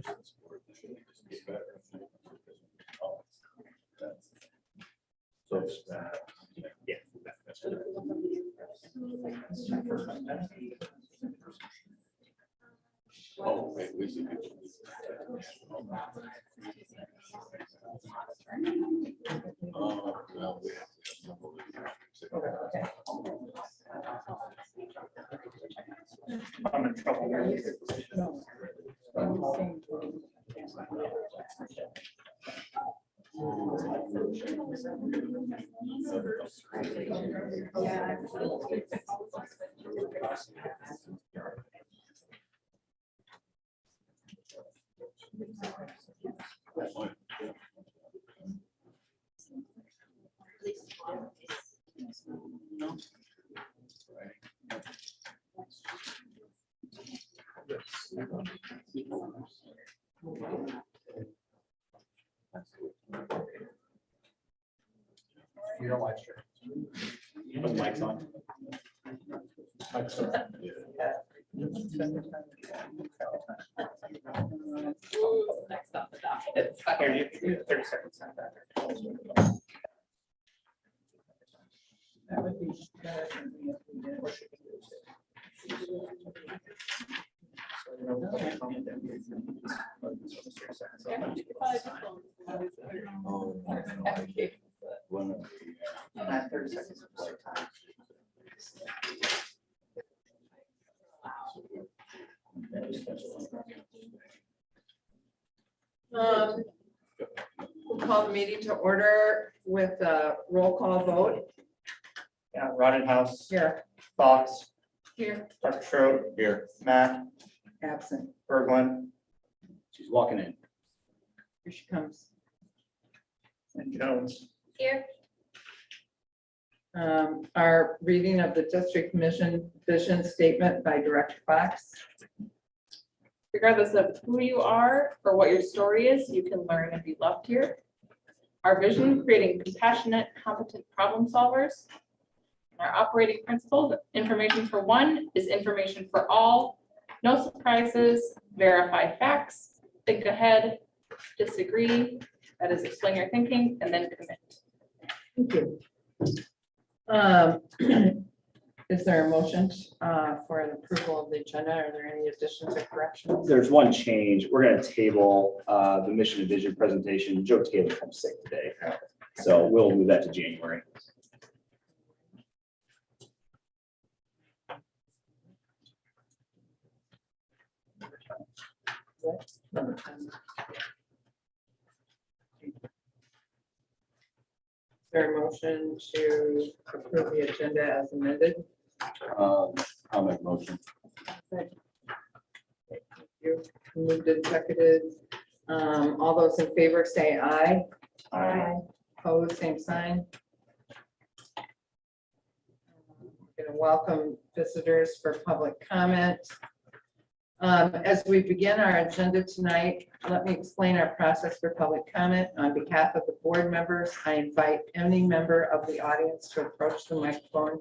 So, Yeah. oh, wait, we see. Well, we have I'm in trouble here. You don't like sure. The mic's on. Mic's on. Next up, the docket. Here, you 30 seconds. That would be better for me if we did. Oh, one of the, 30 seconds. We'll call the meeting to order with a roll call vote. Yeah, Rotted House, Here. Fox, Here. Dr. Schroed, here. Matt, Absent. Berglund, She's walking in. Here she comes. and Jones. Here. Our reading of the district mission vision statement by Director Fox. Regardless of who you are or what your story is, you can learn and be loved here. Our vision, creating compassionate, competent problem solvers. Our operating principle, information for one is information for all. No surprises, verify facts, think ahead, disagree, that is explain your thinking, and then commit. Thank you. Is there a motion for the approval of the agenda? Are there any additions or corrections? There's one change. We're gonna table the mission and vision presentation. Joe Taylor comes sick today. So we'll move that to January. Number 10. Is there a motion to approve the agenda as amended? I'll make a motion. You moved and seconded. All those in favor say aye. Aye. Opposed, same sign. Going to welcome visitors for public comment. As we begin our agenda tonight, let me explain our process for public comment. On behalf of the board members, I invite any member of the audience to approach the microphone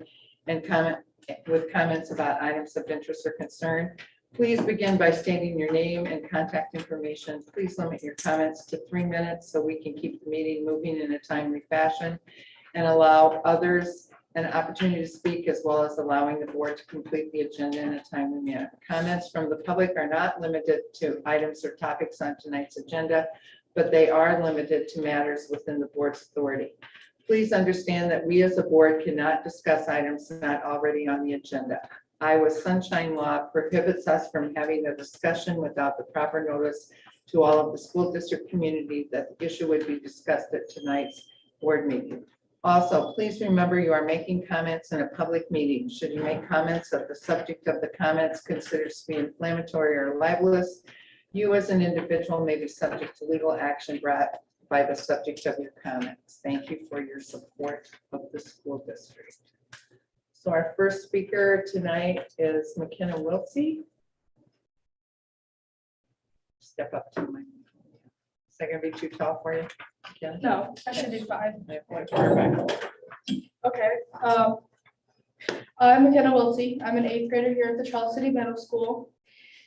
and comment with comments about items of interest or concern. Please begin by stating your name and contact information. Please limit your comments to 3 minutes so we can keep the meeting moving in a timely fashion and allow others an opportunity to speak, as well as allowing the board to complete the agenda in a timely manner. Comments from the public are not limited to items or topics on tonight's agenda, but they are limited to matters within the board's authority. Please understand that we as a board cannot discuss items not already on the agenda. Iowa Sunshine Law prohibits us from having a discussion without the proper notice to all of the school district community that the issue would be discussed at tonight's board meeting. Also, please remember you are making comments in a public meeting. Should you make comments that the subject of the comments considers to be inflammatory or libelous, you as an individual may be subject to legal action brought by the subject of your comments. Thank you for your support of the school district. So our first speaker tonight is McKenna Wiltsey. Step up to the microphone. Is that gonna be too tall for you? McKenna? No, that should be fine. Perfect. Okay. I'm McKenna Wiltsey. I'm an 8th grader here at the Charles City Middle School.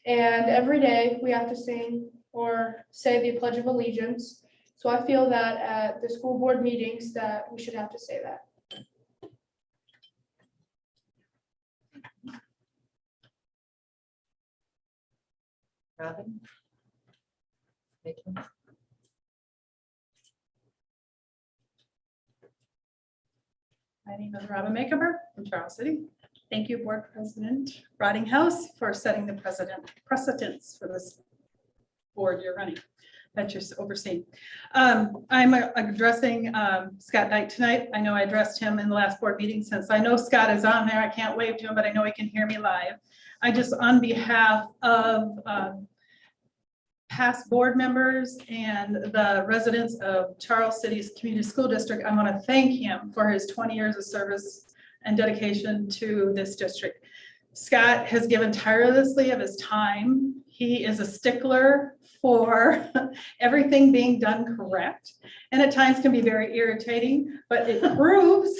And every day we have to sing or say the Pledge of Allegiance. So I feel that at the school board meetings that we should have to say that. Robin? Thank you. My name is Robin Makeover from Charles City. Thank you, Board President Rottinghouse, for setting the precedents for this board you're running, that you're overseeing. I'm addressing Scott Knight tonight. I know I addressed him in the last board meeting. Since I know Scott is on there, I can't wave to him, but I know he can hear me live. I just, on behalf of past board members and the residents of Charles City's Community School District, I want to thank him for his 20 years of service and dedication to this district. Scott has given tirelessly of his time. He is a stickler for everything being done correct, and at times can be very irritating, but it proves,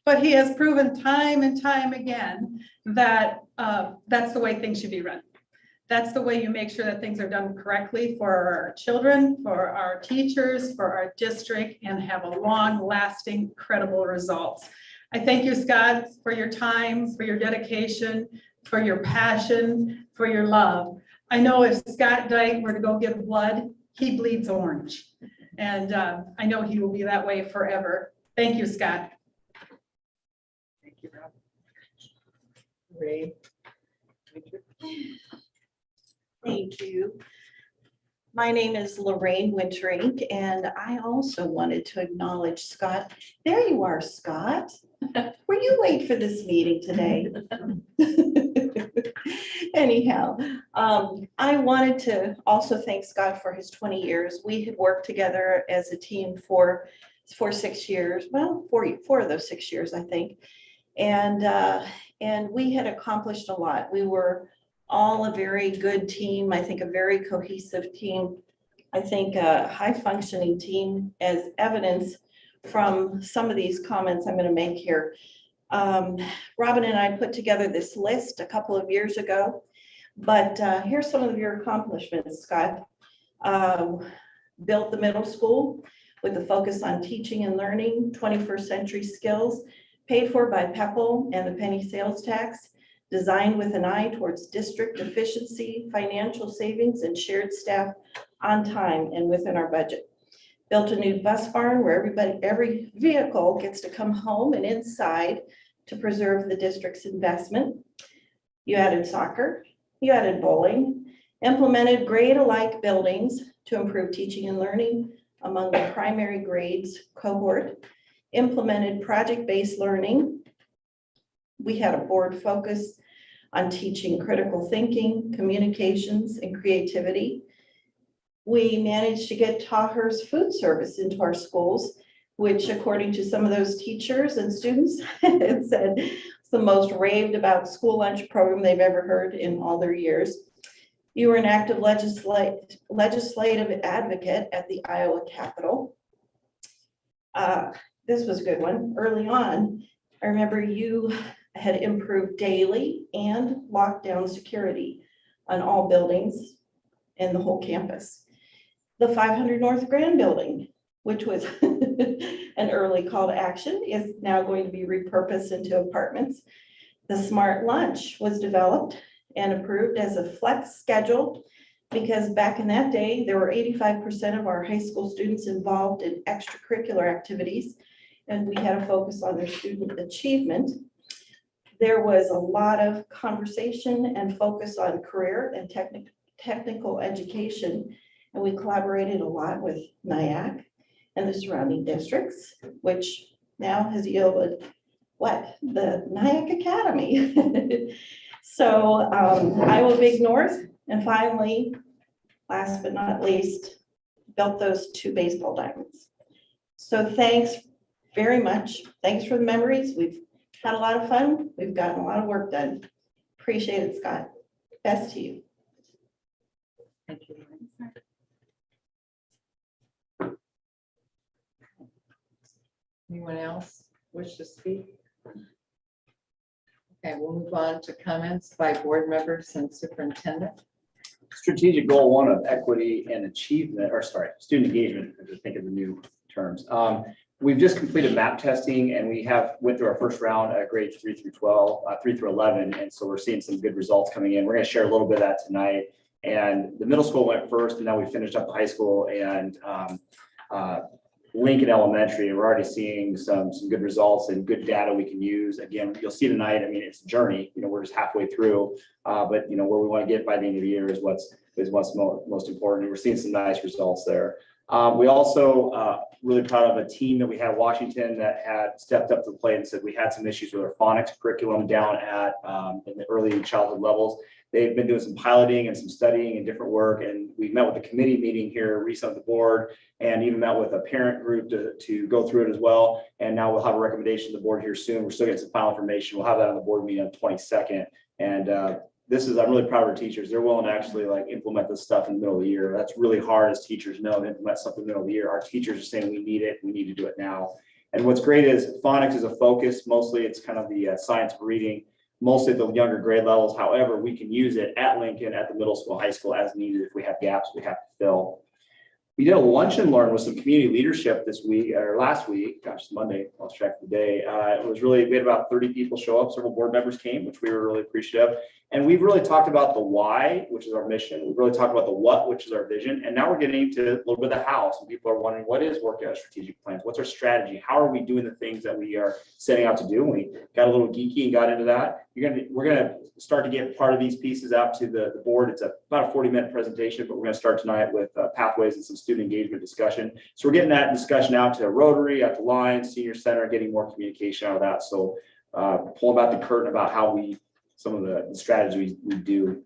but he has proven time and time again that that's the way things should be run. That's the way you make sure that things are done correctly for our children, for our teachers, for our district, and have a long-lasting, credible results. I thank you, Scott, for your time, for your dedication, for your passion, for your love. I know if Scott Dyke were to go give blood, he bleeds orange. And I know he will be that way forever. Thank you, Scott. Thank you, Rob. Ray? Thank you. My name is Lorraine Winterink, and I also wanted to acknowledge Scott. There you are, Scott. Were you late for this meeting today? Anyhow, I wanted to also thank Scott for his 20 years. We had worked together as a team for 6 years, well, four of those 6 years, I think. And we had accomplished a lot. We were all a very good team. I think a very cohesive team. I think a high functioning team, as evidence from some of these comments I'm going to make here. Robin and I put together this list a couple of years ago, but here's some of your accomplishments, Scott. Built the middle school with a focus on teaching and learning, 21st century skills, paid for by PEPL and the penny sales tax, designed with an eye towards district efficiency, financial savings, and shared staff on time and within our budget. Built a new bus barn where every vehicle gets to come home and inside to preserve the district's investment. You added soccer, you added bowling, implemented grade-alike buildings to improve teaching and learning among the primary grades cohort, implemented project-based learning. We had a board focus on teaching critical thinking, communications, and creativity. We managed to get Taher's food service into our schools, which according to some of those teachers and students, it said it's the most raved about school lunch program they've ever heard in all their years. You were an active legislative advocate at the Iowa Capitol. This was a good one. Early on, I remember you had improved daily and lockdown security on all buildings in the whole campus. The 500 North Grand building, which was an early call to action, is now going to be repurposed into apartments. The smart lunch was developed and approved as a flex schedule because back in that day, there were 85% of our high school students involved in extracurricular activities, and we had a focus on their student achievement. There was a lot of conversation and focus on career and technical education, and we collaborated a lot with NIAC and the surrounding districts, which now has yielded what? The NIAC Academy. So Iowa Big North, and finally, last but not least, built those 2 baseball diamonds. So thanks very much. Thanks for the memories. We've had a lot of fun. We've gotten a lot of work done. Appreciate it, Scott. Best to you. Thank you. Anyone else wish to speak? Okay, we'll move on to comments by board members and superintendent. Mr. strategic goal one of equity and achievement, or sorry, student engagement, I think of the new terms. We've just completed map testing and we went through our first round at grades 3 through 12, 3 through 11. And so we're seeing some good results coming in. We're going to share a little bit of that tonight. And the middle school went first, and now we finished up the high school and Lincoln Elementary. We're already seeing some good results and good data we can use. Again, you'll see tonight, I mean, it's a journey, we're just halfway through, but where we want to get by the end of the year is what's most important. And we're seeing some nice results there. We also really proud of a team that we had in Washington that had stepped up to the plate and said we had some issues with our phonics curriculum down at in the early childhood levels. They've been doing some piloting and some studying and different work. And we met with a committee meeting here recently at the board and even met with a parent group to go through it as well. And now we'll have a recommendation to the board here soon. We're still getting some final information. We'll have that on the board meeting on the 22nd. And I'm really proud of our teachers. They're willing to actually implement this stuff in the middle of the year. That's really hard as teachers know to implement something in the middle of the year. Our teachers are saying we need it. We need to do it now. And what's great is phonics is a focus. Mostly it's kind of the science of reading, mostly at the younger grade levels. However, we can use it at Lincoln, at the middle school, high school as needed. If we have gaps, we have to fill. We did a lunch and learn with some community leadership this week or last week. Gosh, Monday, I'll check the day. It was really, we had about 30 people show up. Several board members came, which we were really appreciative. And we've really talked about the why, which is our mission. We've really talked about the what, which is our vision. And now we're getting to a little bit of the how. So people are wondering, what is working out strategic plans? What's our strategy? How are we doing the things that we are setting out to do? And we got a little geeky and got into that. We're going to start to get part of these pieces out to the board. It's about a 40-minute presentation, but we're going to start tonight with pathways and some student engagement discussion. So we're getting that discussion out to Rotary, out to Lions, Senior Center, getting more communication out of that. So pull back the curtain about how some of the strategies we do.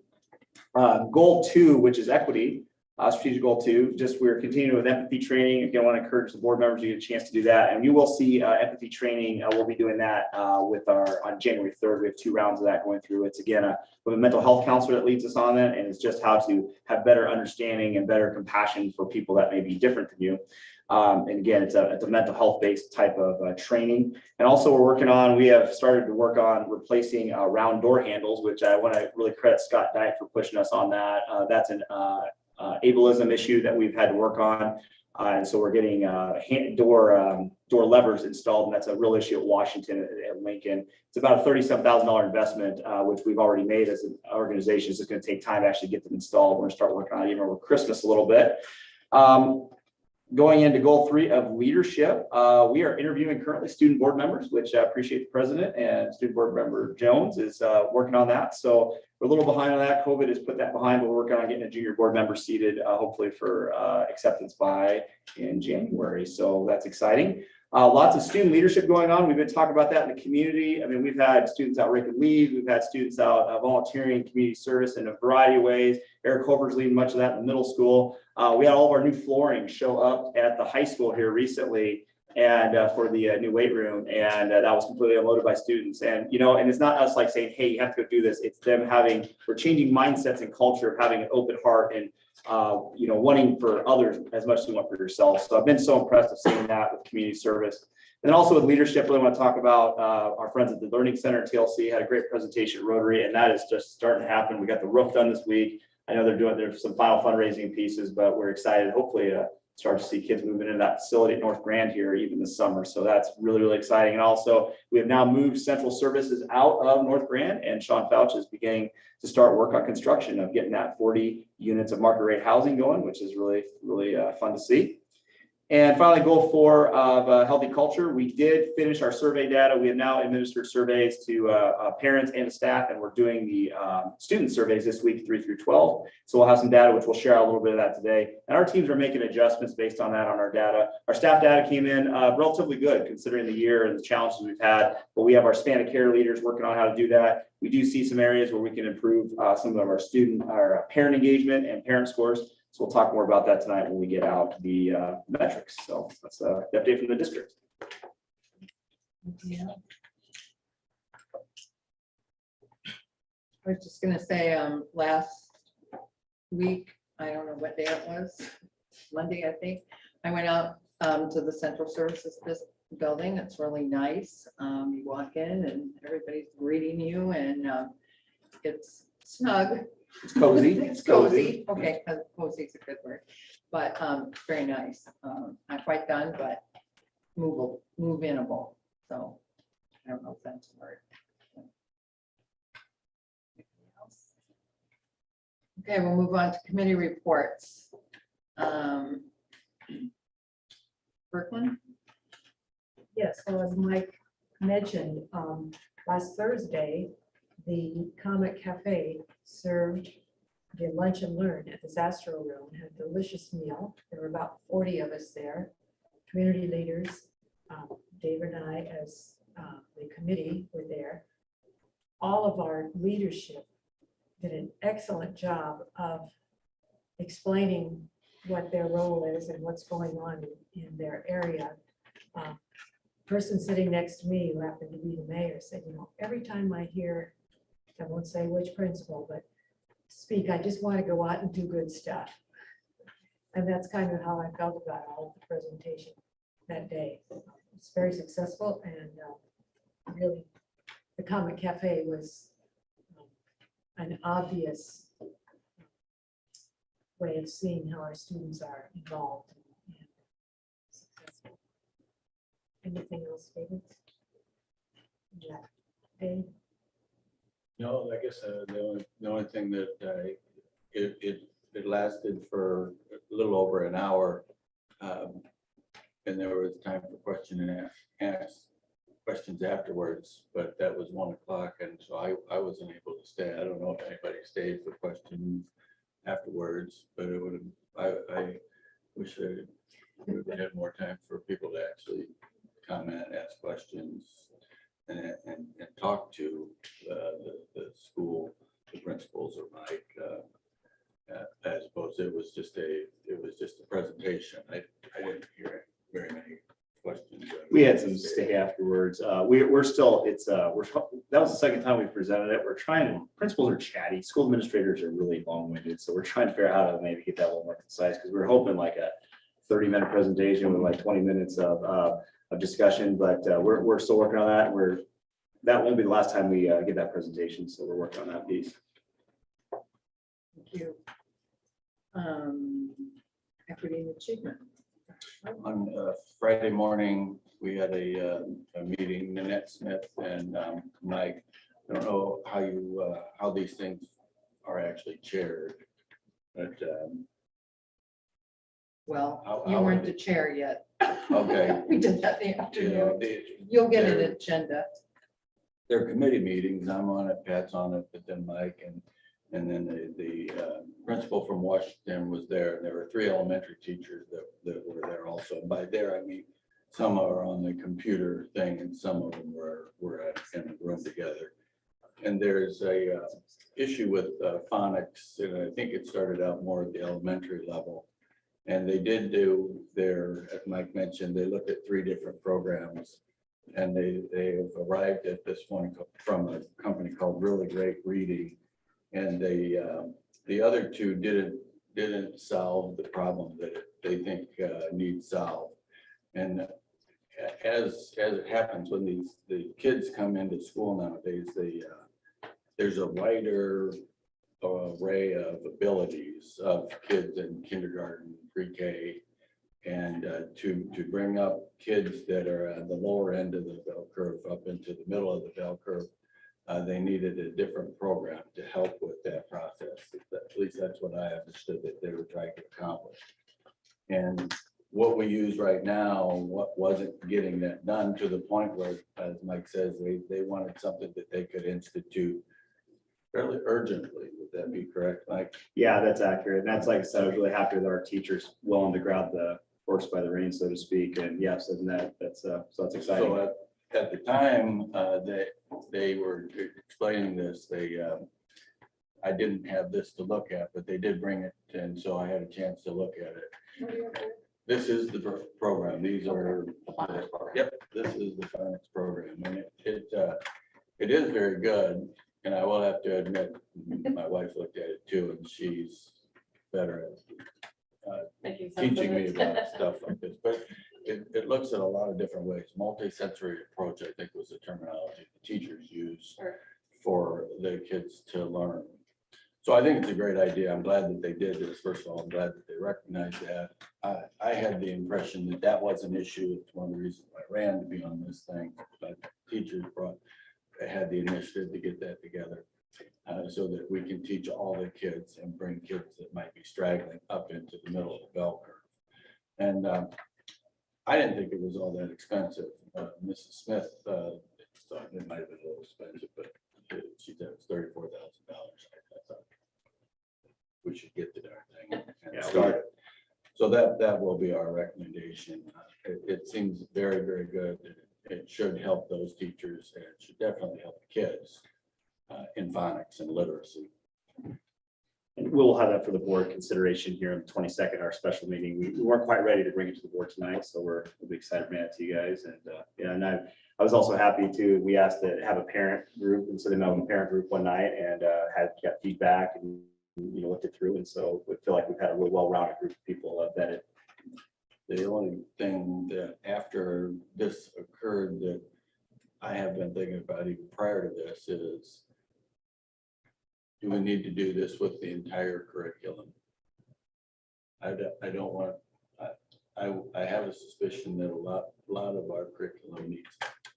Goal 2, which is equity, strategic goal 2, we're continuing with empathy training. Again, I want to encourage the board members to get a chance to do that. And you will see empathy training. We'll be doing that on January 3rd. We have 2 rounds of that going through. It's again, with a mental health counselor that leads us on that. And it's just how to have better understanding and better compassion for people that may be different than you. And again, it's a mental health based type of training. And also we have started to work on replacing round door handles, which I want to really credit Scott Dyke for pushing us on that. That's an ableism issue that we've had to work on. And so we're getting door levers installed, and that's a real issue at Washington at Lincoln. It's about a $37,000 investment, which we've already made as an organization. So it's going to take time to actually get them installed. We're going to start working on it even over Christmas a little bit. Going into goal 3 of leadership, we are interviewing currently student board members, which I appreciate the president and student board member Jones is working on that. So we're a little behind on that. COVID has put that behind, but we're working on getting a junior board member seated, hopefully for acceptance in January. So that's exciting. Lots of student leadership going on. We've been talking about that in the community. I mean, we've had students out raking leaves. We've had students out volunteering community service in a variety of ways. Eric Hover's leading much of that in the middle school. We had all of our new flooring show up at the high school here recently and for the new weight room. And that was completely unloaded by students. And, and it's not us saying, hey, you have to go do this. It's them we're changing mindsets and culture of having an open heart and wanting for others as much as you want for yourself. So I've been so impressed with seeing that with community service. And then also with leadership, I really want to talk about our friends at the Learning Center at TLC had a great presentation at Rotary, and that is just starting to happen. We got the roof done this week. I know there's some final fundraising pieces, but we're excited, hopefully, to start to see kids moving into that facility at North Grand here even this summer. So that's really, really exciting. And also, we have now moved central services out of North Grand, and Sean Fouch is beginning to start work on construction of getting that 40 units of market rate housing going, which is really, really fun to see. And finally, goal 4 of healthy culture. We did finish our survey data. We have now administered surveys to parents and staff, and we're doing the student surveys this week, 3 through 12. So we'll have some data, which we'll share a little bit of that today. And our teams are making adjustments based on that on our data. Our staff data came in relatively good considering the year and the challenges we've had, but we have our span of care leaders working on how to do that. We do see some areas where we can improve some of our parent engagement and parent scores. So we'll talk more about that tonight when we get out the metrics. So that's the update from the district. Yeah. I was just gonna say, last week, I don't know what day it was, Monday, I think, I went out to the Central Services building. It's really nice. You walk in and everybody's greeting you, and it's snug, It's cozy. It's cozy, okay, cozy is a good word, but very nice. Not quite done, but move-inable, so I don't know if that's a word. Anything else? Okay, we'll move on to committee reports. Brooklyn? Yes, well, as Mike mentioned, last Thursday, the Comic Cafe served the lunch and learn at the Zastro Room, had a delicious meal. There were about 40 of us there, community leaders. David and I, as the committee, were there. All of our leadership did an excellent job of explaining what their role is and what's going on in their area. Person sitting next to me, who happened to be the mayor, said, you know, every time I hear, I won't say which principal, but speak, I just want to go out and do good stuff. And that's kind of how I felt about all of the presentation that day. It's very successful, and really, the Comic Cafe was an obvious way of seeing how our students are involved and successful. Anything else, David? Yeah, Dave? No, I guess the only thing that it lasted for a little over an hour. And there was time for question and ask questions afterwards, but that was 1 o'clock, and so I wasn't able to stay. I don't know if anybody stayed for questions afterwards, but it would have, I wish we would have had more time for people to actually comment, ask questions, and talk to the school, the principals, or Mike. As opposed to it was just a presentation. I didn't hear very many questions. We had some stay afterwards. We're still, that was the second time we presented it. We're trying, principals are chatty, school administrators are really long-winded, so we're trying to figure out how to maybe get that a little more concise, because we're hoping like a 30-minute presentation with like 20 minutes of discussion, but we're still working on that. That won't be the last time we get that presentation, so we're working on that piece. Thank you. Equity and achievement. On Friday morning, we had a meeting, Nanette Smith and Mike. I don't know how these things are actually chaired, but Well, you how weren't are the chair yet. okay. We did that in the You know, afternoon. You'll get an they're- agenda. They're committee meetings. I'm on it, Pat's on it, but then Mike and then the principal from Washington was there. And there were 3 elementary teachers that were there also. By there, I mean, some are on the computer thing and some of them were in a room together. And there's a issue with phonics, and I think it started out more at the elementary level. And they did do as Mike mentioned, they looked at 3 different programs. And they have arrived at this one from a company called Really Great Reading. And the other 2 didn't solve the problem that they think needs solved. And as it happens, when the kids come into school nowadays, there's a wider array of abilities of kids in kindergarten, pre-K. And to bring up kids that are at the lower end of the bell curve up into the middle of the bell curve, they needed a different program to help with that process. At least that's what I understood that they were trying to accomplish. And what we use right now, what wasn't getting that done, to the point where, as Mike says, they wanted something that they could institute fairly urgently. Would that be correct, Mike? Yeah, that's accurate. And that's, like I said, I was really happy that our teachers willing to grab the horse by the reins, so to speak. And yes, and that's exciting. So at the time that they were explaining this, I didn't have this to look at, but they did bring it, and so I had a chance to look at it. This is the program. These are, yep, this is the phonics program, and it is very good. And I will have to admit, my wife looked at it too, and she's better at teaching me about stuff like this. But it looks at a lot of different ways. Multi-sensory approach, I think, was the terminology the teachers use for the kids to learn. So I think it's a great idea. I'm glad that they did this. First of all, I'm glad that they recognized that. I had the impression that that was an issue. It's one of the reasons I ran to be on this thing. But teachers had the initiative to get that together so that we can teach all the kids and bring kids that might be straggling up into the middle of the bell curve. And I didn't think it was all that expensive. Mrs. Smith thought it might have been a little expensive, but she said it's $34,000. I thought we should get the darn thing and start it. So that will be our recommendation. It seems very, very good. It should help those teachers, and it should definitely help the kids in phonics and literacy. And we'll have that for the board consideration here on the 22nd, our special meeting. We weren't quite ready to bring it to the board tonight, so we'll be excited to bring it to you guys. And yeah, and I was also happy to, we asked to have a parent group, and so they met with a parent group one night and got feedback and looked it through. And so we feel like we've had a really well-rounded group of people vetted. The only thing that after this occurred that I have been thinking about even prior to this is, do we need to do this with the entire curriculum? I don't want, I have a suspicion that a lot of our curriculum needs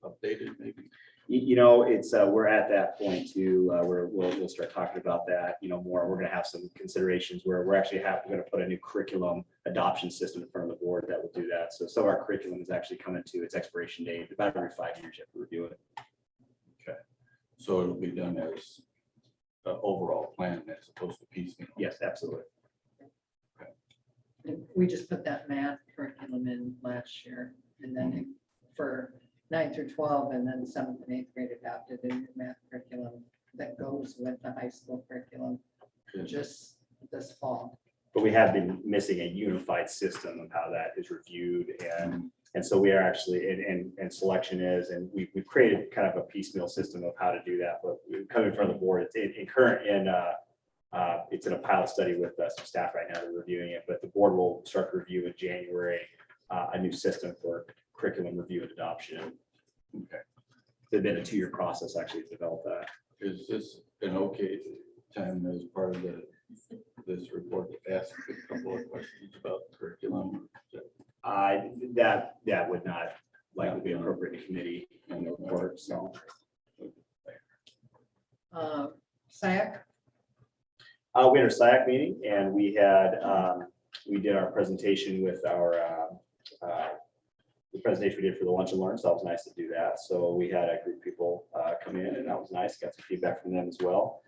updated maybe. It's we're at that point too, where we'll start talking about that, more. We're going to have some considerations where we're actually going to put a new curriculum adoption system in front of the board that will do that. So some of our curriculum is actually coming to its expiration date. About every 5 years you have to review it. Okay, so it'll be done as an overall plan as opposed to piecemeal. Yes, absolutely. We just put that math curriculum in last year, and then for 9 through 12, and then 7th and 8th grade adopted a new math curriculum that goes with the high school curriculum just this fall. But we have been missing a unified system of how that is reviewed, and so we are actually, and selection is, and we've created kind of a piecemeal system of how to do that. But coming from the board, it's in a pilot study with some staff right now. They're reviewing it, but the board will start to review in January a new system for curriculum review and adoption. Okay. It's been a 2-year process actually to develop that. Is this an okay time as part of this report to ask a couple of questions about the curriculum? That would not likely be appropriate in committee and report, so. SAC, We had our SIAC meeting and we had, we did our presentation with our, the presentation we did for the lunch and learn. So that was nice to do that. So we had a group of people come in and that was nice. Got some feedback from them as well.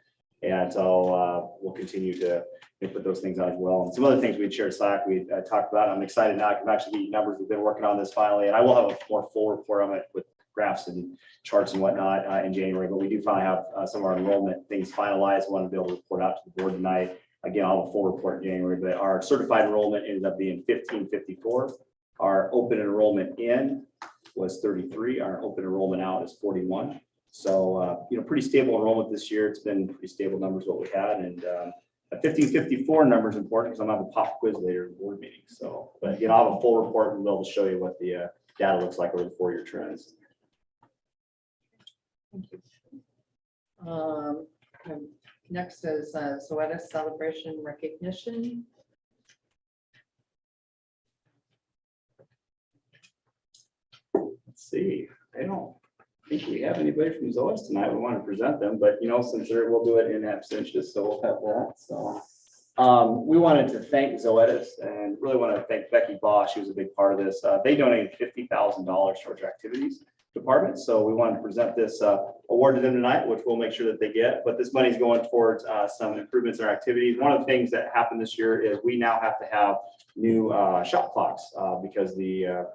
And so we'll continue to put those things out as well. And some other things we'd shared SIAC we talked about. I'm excited now. I can actually get numbers. We've been working on this finally, and I will have a more full report on it with graphs and charts and whatnot in January. But we do finally have some of our enrollment things finalized. I want to be able to report out to the board tonight. Again, I'll have a full report in January, but our certified enrollment ended up being 1554. Our open enrollment in was 33. Our open enrollment out is 41. So, pretty stable enrollment this year. It's been pretty stable numbers what we had. And a 1554 number is important because I'm going to have a pop quiz later in the board meeting. So, but again, I'll have a full report and be able to show you what the data looks like over the 4-year trends. thank you. Next is Zoetis celebration recognition. Let's see. I don't think we have anybody from Zoetis tonight. We want to present them, but since we'll do it in absentia, so we'll have that. So we wanted to thank Zoetis and really want to thank Becky Bosch, who was a big part of this. They donated $50,000 towards our activities department. So we wanted to present this award to them tonight, which we'll make sure that they get. But this money is going towards some improvements in our activities. One of the things that happened this year is we now have to have new shot clocks because the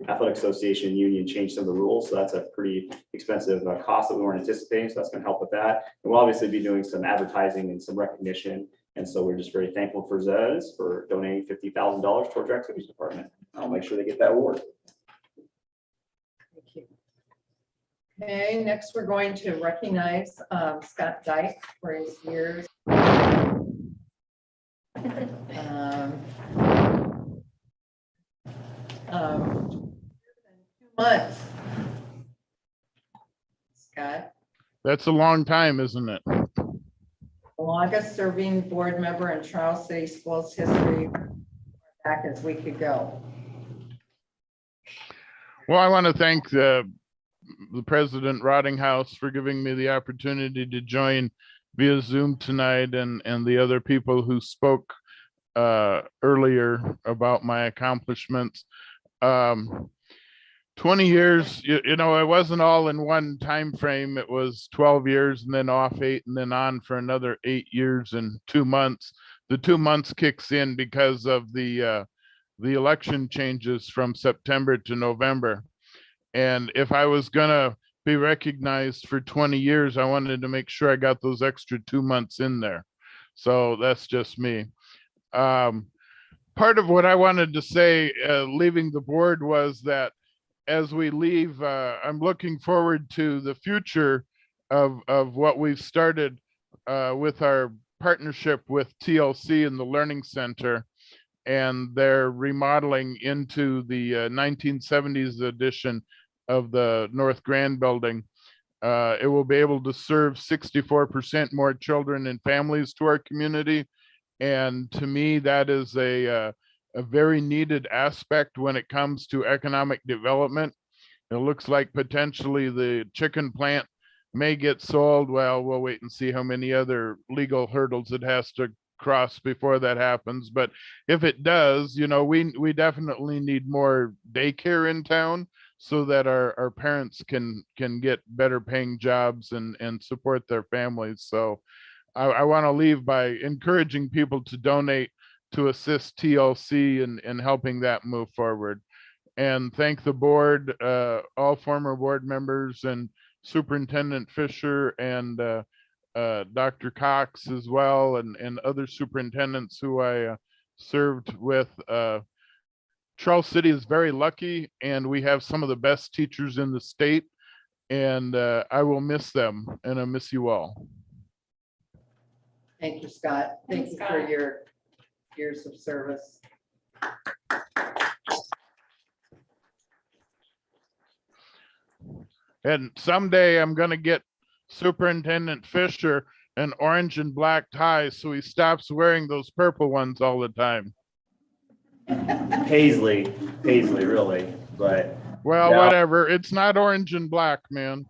Athletic Association Union changed some of the rules. So that's a pretty expensive cost that we weren't anticipating. So that's going to help with that. And we'll obviously be doing some advertising and some recognition. And so we're just very thankful for Zoetis for donating $50,000 towards our activities department. I'll make sure they get that award. Thank you. Okay, next we're going to recognize Scott Dyke for his years. 2 months. Scott, That's a long time, isn't it? oh longest serving board member in Charles City Schools history back as we could go. Well, I want to thank the President Rottinghouse for giving me the opportunity to join via Zoom tonight, and the other people who spoke earlier about my accomplishments. 20 years, you know, it wasn't all in one time frame. It was 12 years and then off 8 and then on for another 8 years and 2 months. The 2 months kicks in because of the election changes from September to November. And if I was gonna be recognized for 20 years, I wanted to make sure I got those extra 2 months in there. So that's just me. Part of what I wanted to say, leaving the board, was that as we leave, I'm looking forward to the future of what we've started with our partnership with TLC and the Learning Center, and their remodeling into the 1970s edition of the North Grand building. It will be able to serve 64% more children and families to our community. And to me, that is a very needed aspect when it comes to economic development. It looks like potentially the chicken plant may get sold. Well, we'll wait and see how many other legal hurdles it has to cross before that happens. But if it does, you know, we definitely need more daycare in town so that our parents can get better paying jobs and support their families. So I want to leave by encouraging people to donate to assist TLC in helping that move forward. And thank the board, all former board members, and Superintendent Fisher and Dr. Cox as well, and other superintendents who I served with. Charles City is very lucky, and we have some of the best teachers in the state, and I will miss them, and I miss you all. Thank you, Scott. Thank Thanks, you for Scott. your years of service. And someday I'm gonna get Superintendent Fisher an orange and black tie so he stops wearing those purple ones all the time. Paisley, really, but Well, Yeah. whatever. It's not orange and black, man.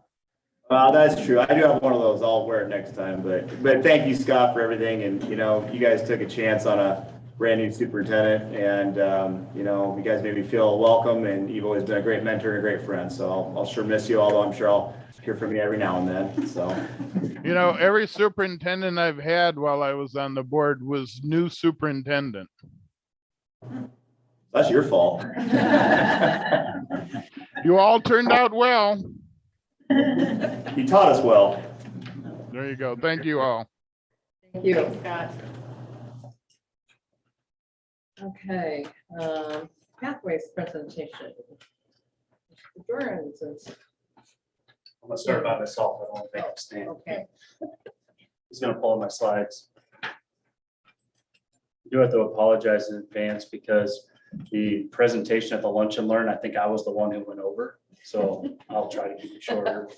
that's true. I do have one of those. I'll wear it next time, but thank you, Scott, for everything. And, you know, you guys took a chance on a brand new superintendent, and, you know, you guys made me feel welcome, and you've always been a great mentor and a great friend. So I'll sure miss you, although I'm sure I'll hear from you every now and then. So, You know, every superintendent I've had while I was on the board was new superintendent. that's your fault. You all turned out well. You taught us well. There you go. Thank you all. Thank you. Thanks, Scott. Okay, pathways presentation. Mr. Burns is, I'm gonna start by myself. I don't think I'm staying. okay. He's gonna pull up my slides. I do have to apologize in advance because the presentation at the Lunch and Learn, I think I was the one who went over, so I'll try to keep it shorter.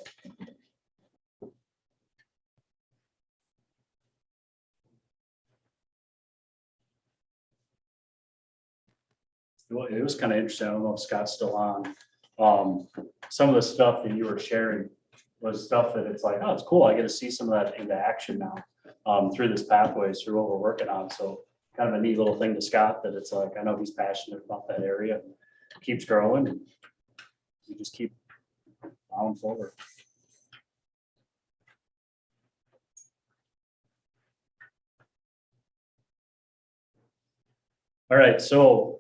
It was kind of interesting. I don't know if Scott's still on. Some of the stuff that you were sharing was stuff that it's like, oh, it's cool. I get to see some of that into action now through this pathways, through what we're working on. So kind of a neat little thing to Scott that it's like, I know he's passionate about that area, keeps growing, and we just keep plowing forward. All right, so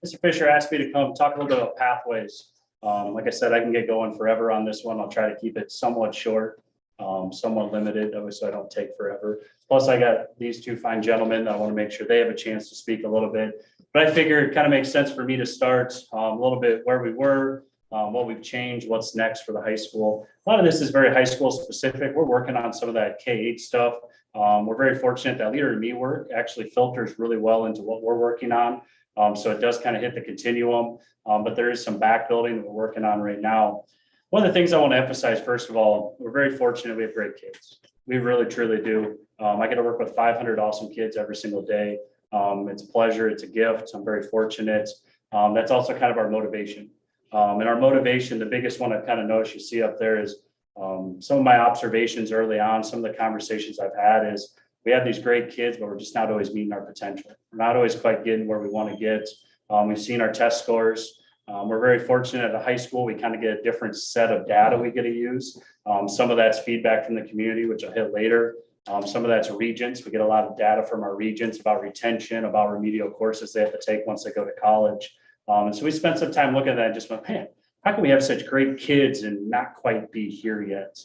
Mr. Fisher asked me to come talk a little bit about pathways. Like I said, I can get going forever on this one. I'll try to keep it somewhat short, somewhat limited, so I don't take forever. Plus, I got these two fine gentlemen. I want to make sure they have a chance to speak a little bit. But I figure it kind of makes sense for me to start a little bit where we were, what we've changed, what's next for the high school. A lot of this is very high school specific. We're working on some of that K-8 stuff. We're very fortunate that Leader in Me work actually filters really well into what we're working on. So it does kind of hit the continuum, but there is some back building that we're working on right now. One of the things I want to emphasize, first of all, we're very fortunate we have great kids. We really truly do. I get to work with 500 awesome kids every single day. It's a pleasure. It's a gift. I'm very fortunate. That's also kind of our motivation. And our motivation, the biggest one I've kind of noticed you see up there is some of my observations early on, some of the conversations I've had is we have these great kids, but we're just not always meeting our potential. We're not always quite getting where we want to get. We've seen our test scores. We're very fortunate at a high school. We kind of get a different set of data we get to use. Some of that's feedback from the community, which I'll hit later. Some of that's regents. We get a lot of data from our regents about retention, about remedial courses they have to take once they go to college. And so we spent some time looking at that and just went, man, how can we have such great kids and not quite be here yet?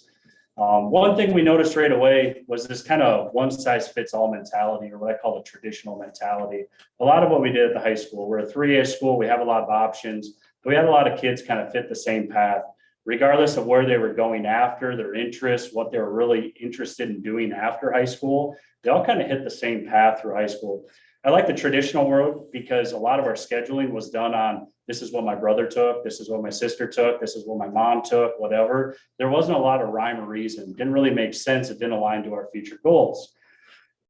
One thing we noticed right away was this kind of one size fits all mentality, or what I call the traditional mentality. A lot of what we did at the high school, we're a 3A school, we have a lot of options, but we had a lot of kids kind of fit the same path, regardless of where they were going after, their interests, what they were really interested in doing after high school. They all kind of hit the same path through high school. I like the traditional road because a lot of our scheduling was done on, this is what my brother took, this is what my sister took, this is what my mom took, whatever. There wasn't a lot of rhyme or reason. It didn't really make sense. It didn't align to our future goals.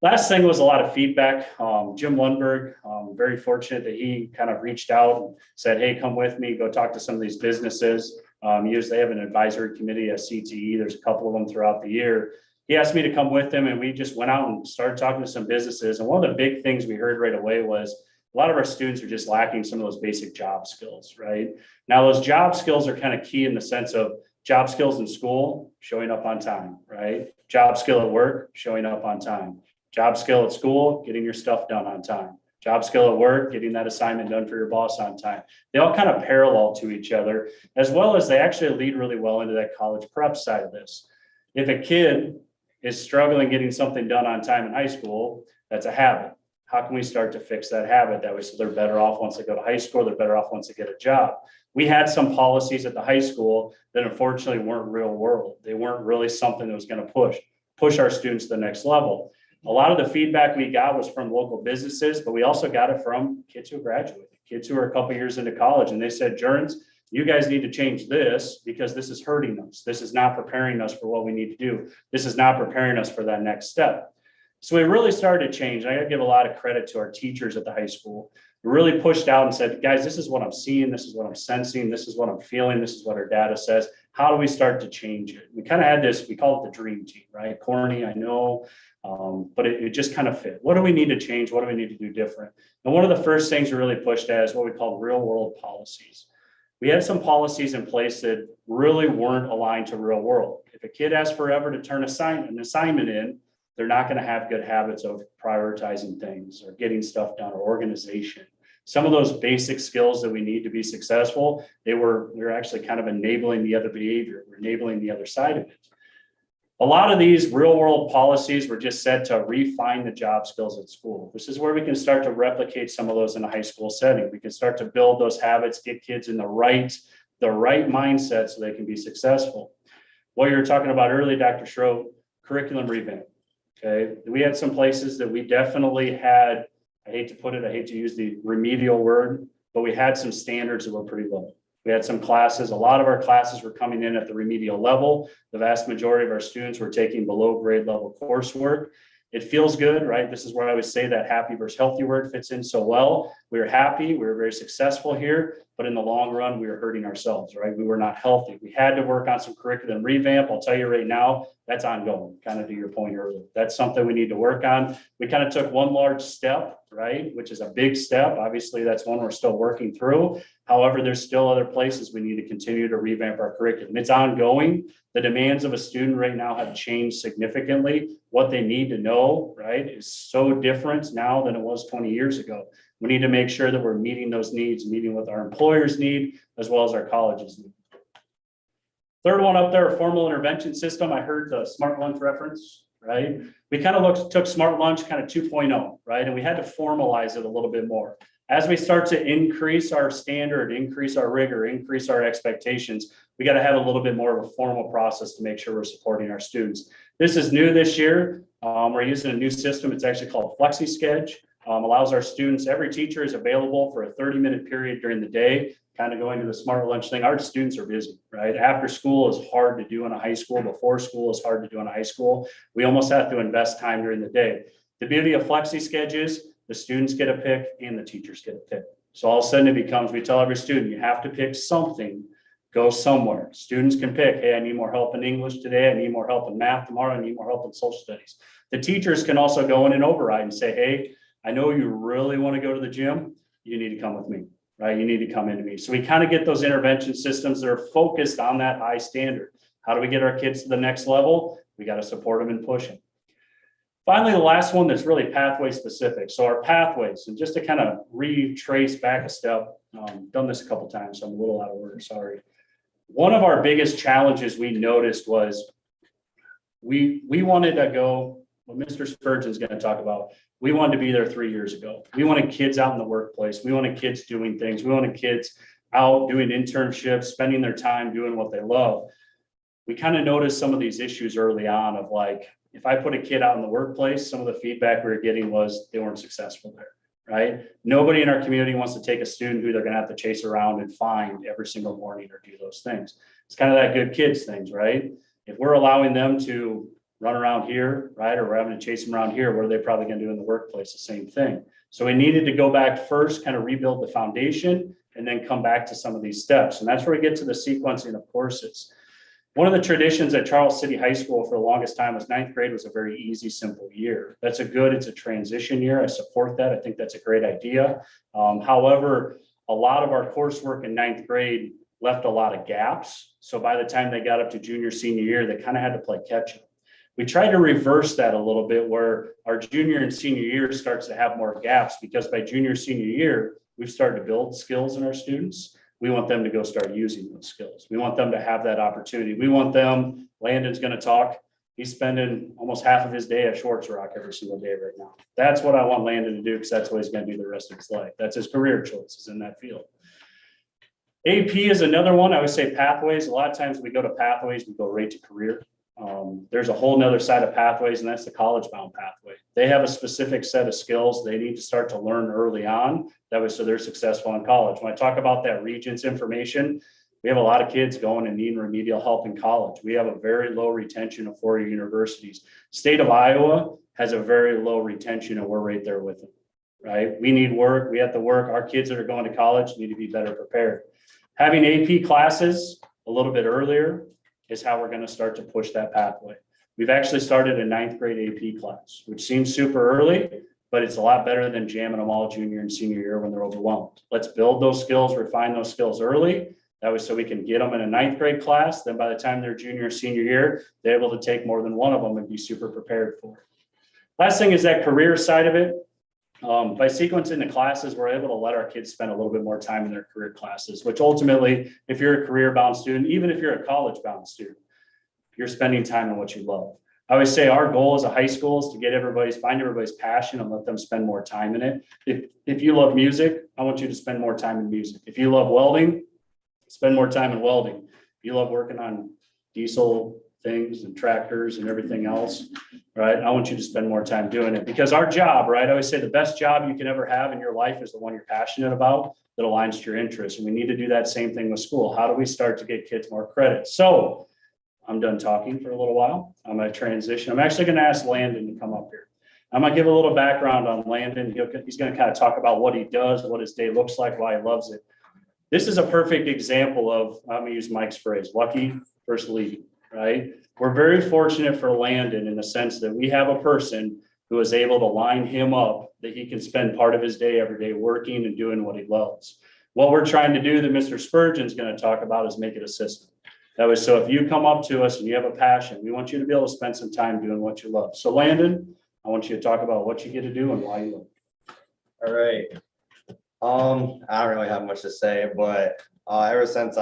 Last thing was a lot of feedback. Jim Lundberg, very fortunate that he kind of reached out and said, hey, come with me, go talk to some of these businesses. They have an advisory committee, a CTE. There's a couple of them throughout the year. He asked me to come with him, and we just went out and started talking to some businesses. And one of the big things we heard right away was a lot of our students are just lacking some of those basic job skills, right? Now, those job skills are kind of key in the sense of job skills in school, showing up on time, right? Job skill at work, showing up on time. Job skill at school, getting your stuff done on time. Job skill at work, getting that assignment done for your boss on time. They all kind of parallel to each other, as well as they actually lead really well into that college prep side of this. If a kid is struggling getting something done on time in high school, that's a habit. How can we start to fix that habit that way so they're better off once they go to high school, they're better off once they get a job? We had some policies at the high school that unfortunately weren't real world. They weren't really something that was going to push our students to the next level. A lot of the feedback we got was from local businesses, but we also got it from kids who graduated, kids who are a couple years into college, and they said, Jurns, you guys need to change this because this is hurting us. This is not preparing us for what we need to do. This is not preparing us for that next step. So we really started to change. I got to give a lot of credit to our teachers at the high school. We really pushed out and said, guys, this is what I'm seeing. This is what I'm sensing. This is what I'm feeling. This is what our data says. How do we start to change it? We kind of had this, we call it the dream team, right? Corny, I know, but it just kind of fit. What do we need to change? What do we need to do different? And one of the first things we really pushed at is what we call real world policies. We had some policies in place that really weren't aligned to real world. If a kid asks forever to turn an assignment in, they're not going to have good habits of prioritizing things or getting stuff done or organization. Some of those basic skills that we need to be successful, we're actually kind of enabling the other behavior. We're enabling the other side of it. A lot of these real world policies were just set to refine the job skills at school. This is where we can start to replicate some of those in a high school setting. We can start to build those habits, get kids in the right mindset so they can be successful. What you were talking about earlier, Dr. Schroep, curriculum revamp. Okay, we had some places that we definitely had, I hate to use the remedial word, but we had some standards that were pretty low. We had some classes, a lot of our classes were coming in at the remedial level. The vast majority of our students were taking below grade level coursework. It feels good, right? This is where I would say that happy versus healthy word fits in so well. We were happy, we were very successful here, but in the long run, we were hurting ourselves, right? We were not healthy. We had to work on some curriculum revamp. I'll tell you right now, that's ongoing, kind of to your point earlier. That's something we need to work on. We kind of took one large step, right? Which is a big step. Obviously, that's one we're still working through. However, there's still other places we need to continue to revamp our curriculum. It's ongoing. The demands of a student right now have changed significantly. What they need to know, right, is so different now than it was 20 years ago. We need to make sure that we're meeting those needs, meeting what our employers need, as well as our colleges need. Third one up there, a formal intervention system. I heard the Smart Lunch reference, right? We kind of took Smart Lunch kind of 2.0, right? And we had to formalize it a little bit more. As we start to increase our standard, increase our rigor, increase our expectations, we got to have a little bit more of a formal process to make sure we're supporting our students. This is new this year. We're using a new system. It's actually called FlexiSchedule. Allows our students, every teacher is available for a 30-minute period during the day. kind of going to the smart lunch thing, our students are busy, right? After school is hard to do in a high school. Before school is hard to do in a high school. We almost have to invest time during the day. The beauty of flexi schedules, the students get a pick and the teachers get a pick. So all of a sudden it becomes, we tell every student, you have to pick something, go somewhere. Students can pick, hey, I need more help in English today. I need more help in math tomorrow. I need more help in social studies. The teachers can also go in and override and say, hey, I know you really want to go to the gym. You need to come with me, right? You need to come into me. So we kind of get those intervention systems that are focused on that high standard. How do we get our kids to the next level? We got to support them and push them. Finally, the last one that's really pathway specific. So our pathways, and just to kind of retrace back a step, done this a couple times, so I'm a little out of order, sorry. One of our biggest challenges we noticed was we wanted to go, what Mr. Spurgeon's going to talk about, we wanted to be there 3 years ago. We wanted kids out in the workplace. We wanted kids doing things. We wanted kids out doing internships, spending their time doing what they love. We kind of noticed some of these issues early on of like, if I put a kid out in the workplace, some of the feedback we were getting was they weren't successful there, right? Nobody in our community wants to take a student who they're going to have to chase around and find every single morning or do those things. It's kind of that good kids things, right? If we're allowing them to run around here, right? Or we're having to chase them around here, what are they probably going to do in the workplace? The same thing. So we needed to go back first, kind of rebuild the foundation and then come back to some of these steps. And that's where we get to the sequencing of courses. One of the traditions at Charles City High School for the longest time was 9th grade was a very easy, simple year. It's a transition year. I support that. I think that's a great idea. However, a lot of our coursework in 9th grade left a lot of gaps. So by the time they got up to junior, senior year, they kind of had to play catch up. We tried to reverse that a little bit where our junior and senior year starts to have more gaps because by junior, senior year, we've started to build skills in our students. We want them to go start using those skills. We want them to have that opportunity. We want them, Landon's going to talk. He's spending almost half of his day at Schwartz Rock every single day right now. That's what I want Landon to do because that's what he's going to do the rest of his life. That's his career choices in that field. AP is another one. I would say pathways. A lot of times we go to pathways, we go right to career. There's a whole nother side of pathways, and that's the college-bound pathway. They have a specific set of skills they need to start to learn early on. That way, so they're successful in college. When I talk about that Regents information, we have a lot of kids going and needing remedial help in college. We have a very low retention of four-year universities. State of Iowa has a very low retention, and we're right there with them, right? We need work. We have to work. Our kids that are going to college need to be better prepared. Having AP classes a little bit earlier is how we're going to start to push that pathway. We've actually started a 9th grade AP class, which seems super early, but it's a lot better than jamming them all junior and senior year when they're overwhelmed. Let's build those skills, refine those skills early. That was so we can get them in a 9th grade class. Then by the time they're junior or senior year, they're able to take more than one of them and be super prepared for it. Last thing is that career side of it. By sequencing the classes, we're able to let our kids spend a little bit more time in their career classes, which ultimately, if you're a career-bound student, even if you're a college-bound student, you're spending time in what you love. I always say our goal as a high school is to get find everybody's passion and let them spend more time in it. If you love music, I want you to spend more time in music. If you love welding, spend more time in welding. If you love working on diesel things and tractors and everything else, right? I want you to spend more time doing it because our job, right? I always say the best job you can ever have in your life is the one you're passionate about that aligns to your interests. And we need to do that same thing with school. How do we start to get kids more credit? So I'm done talking for a little while. I'm going to transition. I'm actually going to ask Landon to come up here. I'm going to give a little background on Landon. He's going to kind of talk about what he does, what his day looks like, why he loves it. This is a perfect example of, I'm going to use Mike's phrase, lucky versus leading. Right? We're very fortunate for Landon in the sense that we have a person who is able to line him up that he can spend part of his day every day working and doing what he loves. What we're trying to do that Mr. Spurgeon's going to talk about is make it a system. That was so if you come up to us and you have a passion, we want you to be able to spend some time doing what you love. So Landon, I want you to talk about what you get to do and why you love it. All right. I don't really have much to say, but ever since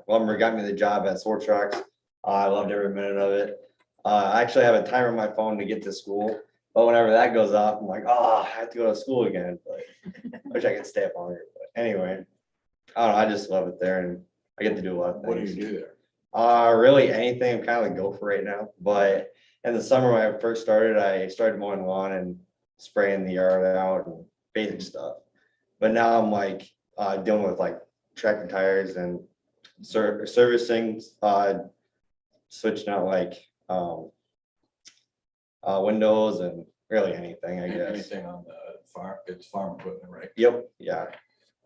Lumber got me the job at Schwartz Rock, I loved every minute of it. I actually have a timer on my phone to get to school, but whenever that goes off, I'm like, oh, I have to go to school again. But I wish I could stay up longer. But anyway, I don't know. I just love it there, and I get to do a lot of things. What do you do there? Really anything. I'm kind of like gopher right now. But in the summer when I first started, I started mowing lawn and spraying the yard out and basic stuff. But now I'm like dealing with like tractor tires and servicing, switching out like windows and really anything, I guess. Anything on the farm, it's farm equipment, right? Yep, yeah.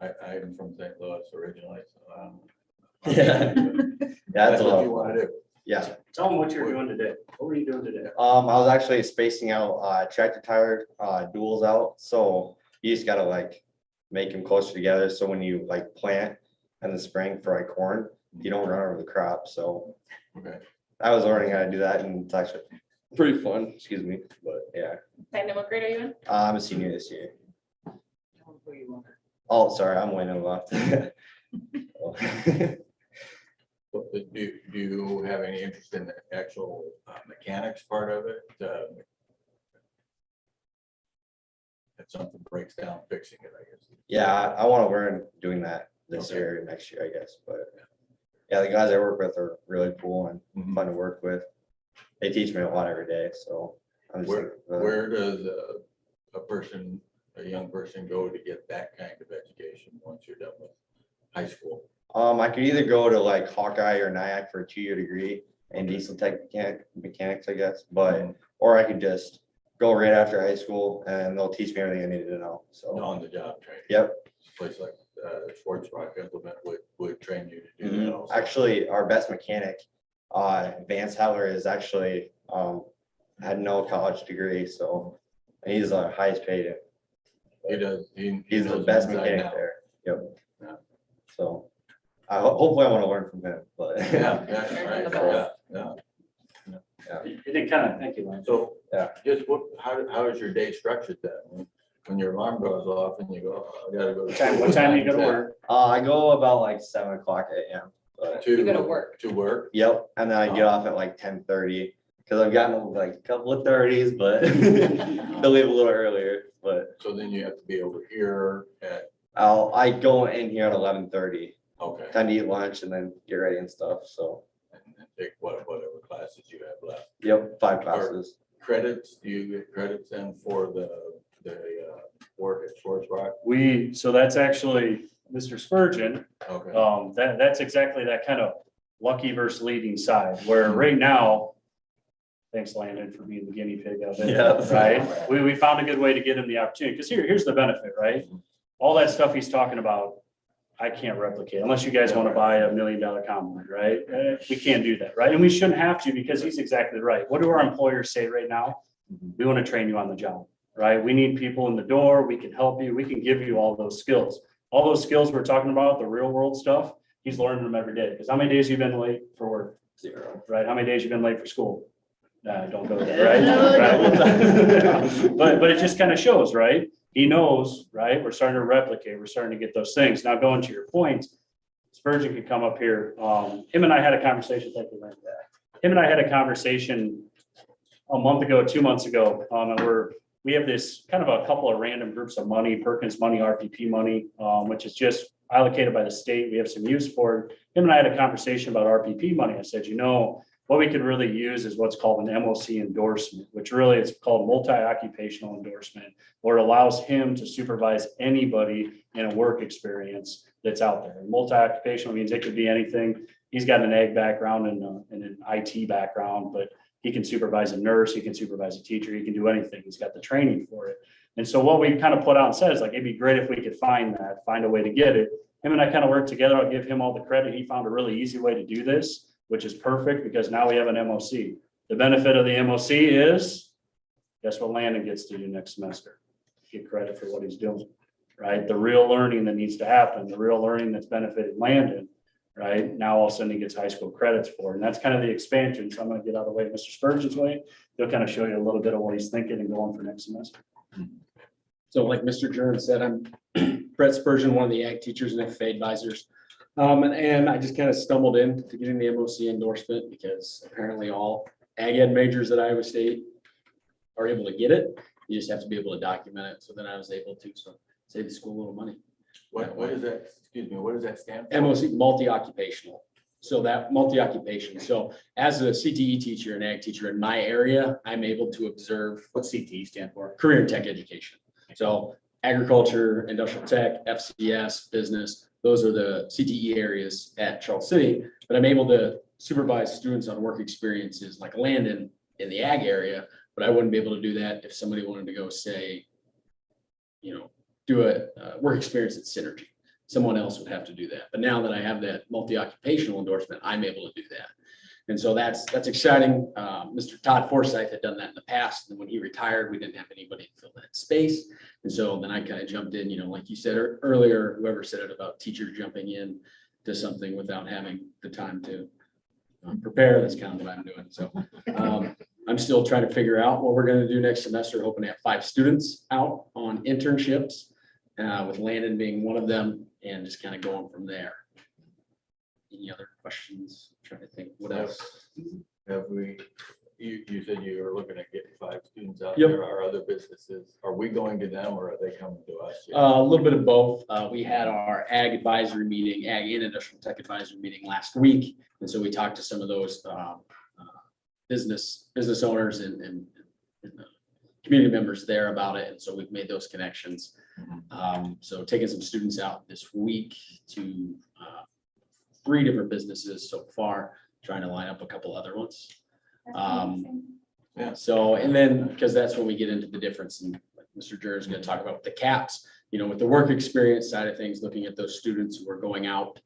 I'm from St. Louis originally, so. Yeah. That's That's a what lot. you want to do. Yeah. Tell them what you're doing today. What were you doing today? I was actually spacing out tractor tire duals out, so you just gotta like make them closer together, so when you like plant in the spring for like corn, you don't run over the crop, so Okay. I was learning how to do that, and it's actually pretty fun, excuse me, but yeah. Brandon, what grade are you in? I'm a senior this year. Oh, sorry, I'm way left. But do you have any interest in the actual mechanics part of it? If something breaks down, fixing it, I guess. Yeah, I want to learn doing that this Okay. year, next year, I guess, but yeah, the guys I work with are really cool and Mhm. fun to work with. They teach me a lot every day, so. I'm just Where does a young person go to get that kind of education once you're done with high school? I could either go to like Hawkeye or NIAC for a 2-year degree in diesel tech mechanics, I guess, but, or I could just go right after high school and they'll teach me everything I needed to know, so. On the job training? Yep. A place like Sports Rock Implement would train you to do that also. Actually, our best mechanic, Vance Heller, is actually, had no college degree, so, and he's our highest paid. He does. He's the knows best inside mechanic out. there. Yep. Yeah. So, hopefully I want to learn from him, but. Yeah, Learn right, from the best. yeah. You did kind of, thank you, Lance. So, Yeah. just how is your day structured then? When your alarm goes off and you go, "Oh, I gotta go. to What time do you go is to that work? I go about like 7:00 AM. But, You go to work. To work? yep, and then I get off at like 10:30, because I've gotten like a couple of 30s, but they'll leave a little earlier, but So then you have to be over here at, I go in here at 11:30, okay, time to eat lunch and then get ready and stuff, so, and take whatever classes you have left. yep, 5 classes. Credits, do you get credits then for the work at Sports Rock? So that's actually Mr. Spurgeon. Okay. That's exactly that kind of lucky versus leading side, where right now, thanks Landon for being the guinea pig of it. Yeah. Right? We found a good way to get him the opportunity, because here's the benefit, right? All that stuff he's talking about, I can't replicate unless you guys want to buy $1 million combine, right? We can't do that, right? And we shouldn't have to, because he's exactly right. What do our employers say right now? We want to train you on the job, right? We need people in the door. We can help you. We can give you all those skills. All those skills we're talking about, the real world stuff, he's learning them every day. Because how many days you've been late for work? 0. Right? How many days you've been late for school? Don't go there, right? Right. But it just kind of shows, right? He knows, right? We're starting to replicate. We're starting to get those things. Now going to your point, Spurgeon could come up here. Him and I had a conversation. Thank you, Lynn. Him and I had a conversation a month ago, 2 months ago, and we have this kind of a couple of random groups of money, Perkins money, RPP money, which is just allocated by the state. We have some use for it. Him and I had a conversation about RPP money. I said, what we could really use is what's called an MOC endorsement, which really is called multi-occupational endorsement, or it allows him to supervise anybody in a work experience that's out there. Multi-occupational means it could be anything. He's got an ag background and an IT background, but he can supervise a nurse, he can supervise a teacher, he can do anything. He's got the training for it. And so what we kind of put out and said is like, it'd be great if we could find a way to get it. Him and I kind of worked together. I'll give him all the credit. He found a really easy way to do this, which is perfect because now we have an MOC. The benefit of the MOC is, guess what Landon gets to do next semester? Get credit for what he's doing, right? The real learning that needs to happen, the real learning that's benefited Landon, right? Now all of a sudden he gets high school credits for it. And that's kind of the expansion. So I'm going to get out of the way, Mr. Spurgeon's way. He'll kind of show you a little bit of what he's thinking and going for next semester. So like Mr. Jern said, I'm Brett Spurgeon, one of the ag teachers and FFA advisors. And I just kind of stumbled into getting the MOC endorsement because apparently all ag ed majors at Iowa State are able to get it. You just have to be able to document it. So then I was able to save the school a little money. What is that? Excuse me, what does that stand for? MOC, multi-occupational. So that multi-occupation. So as a CTE teacher and ag teacher in my area, I'm able to observe. What's CTE stand for? Career and tech education. So agriculture, industrial tech, FCS, business, Those are the CTE areas at Charles City, but I'm able to supervise students on work experiences like Landon in the ag area, but I wouldn't be able to do that if somebody wanted to go say, do a work experience at Synergy. Someone else would have to do that. But now that I have that multi-occupational endorsement, I'm able to do that. And so that's exciting. Mr. Todd Forsyth had done that in the past. And when he retired, we didn't have anybody to fill that space. And so then I kind of jumped in, like you said earlier, whoever said it about teachers jumping in to something without having the time to prepare. That's kind of what I'm doing. So I'm still trying to figure out what we're going to do next semester, hoping to have 5 students out on internships, with Landon being one of them, and just kind of going from there. Any other questions? I'm trying to think what else. Have we, you said you were looking at getting 5 students out Yep. there. Are other businesses, are we going to them or are they coming to us? A little bit of both. We had our ag advisory meeting, ag and industrial tech advisory meeting last week. And so we talked to some of those business owners and community members there about it. And so we've made those connections. So taking some students out this week to 3 different businesses so far, trying to line up a couple other ones. Yeah. So, and then, because that's when we get into the difference, and like Mr. Jur is going to talk about the caps, with the work experience side of things, looking at those students who are going out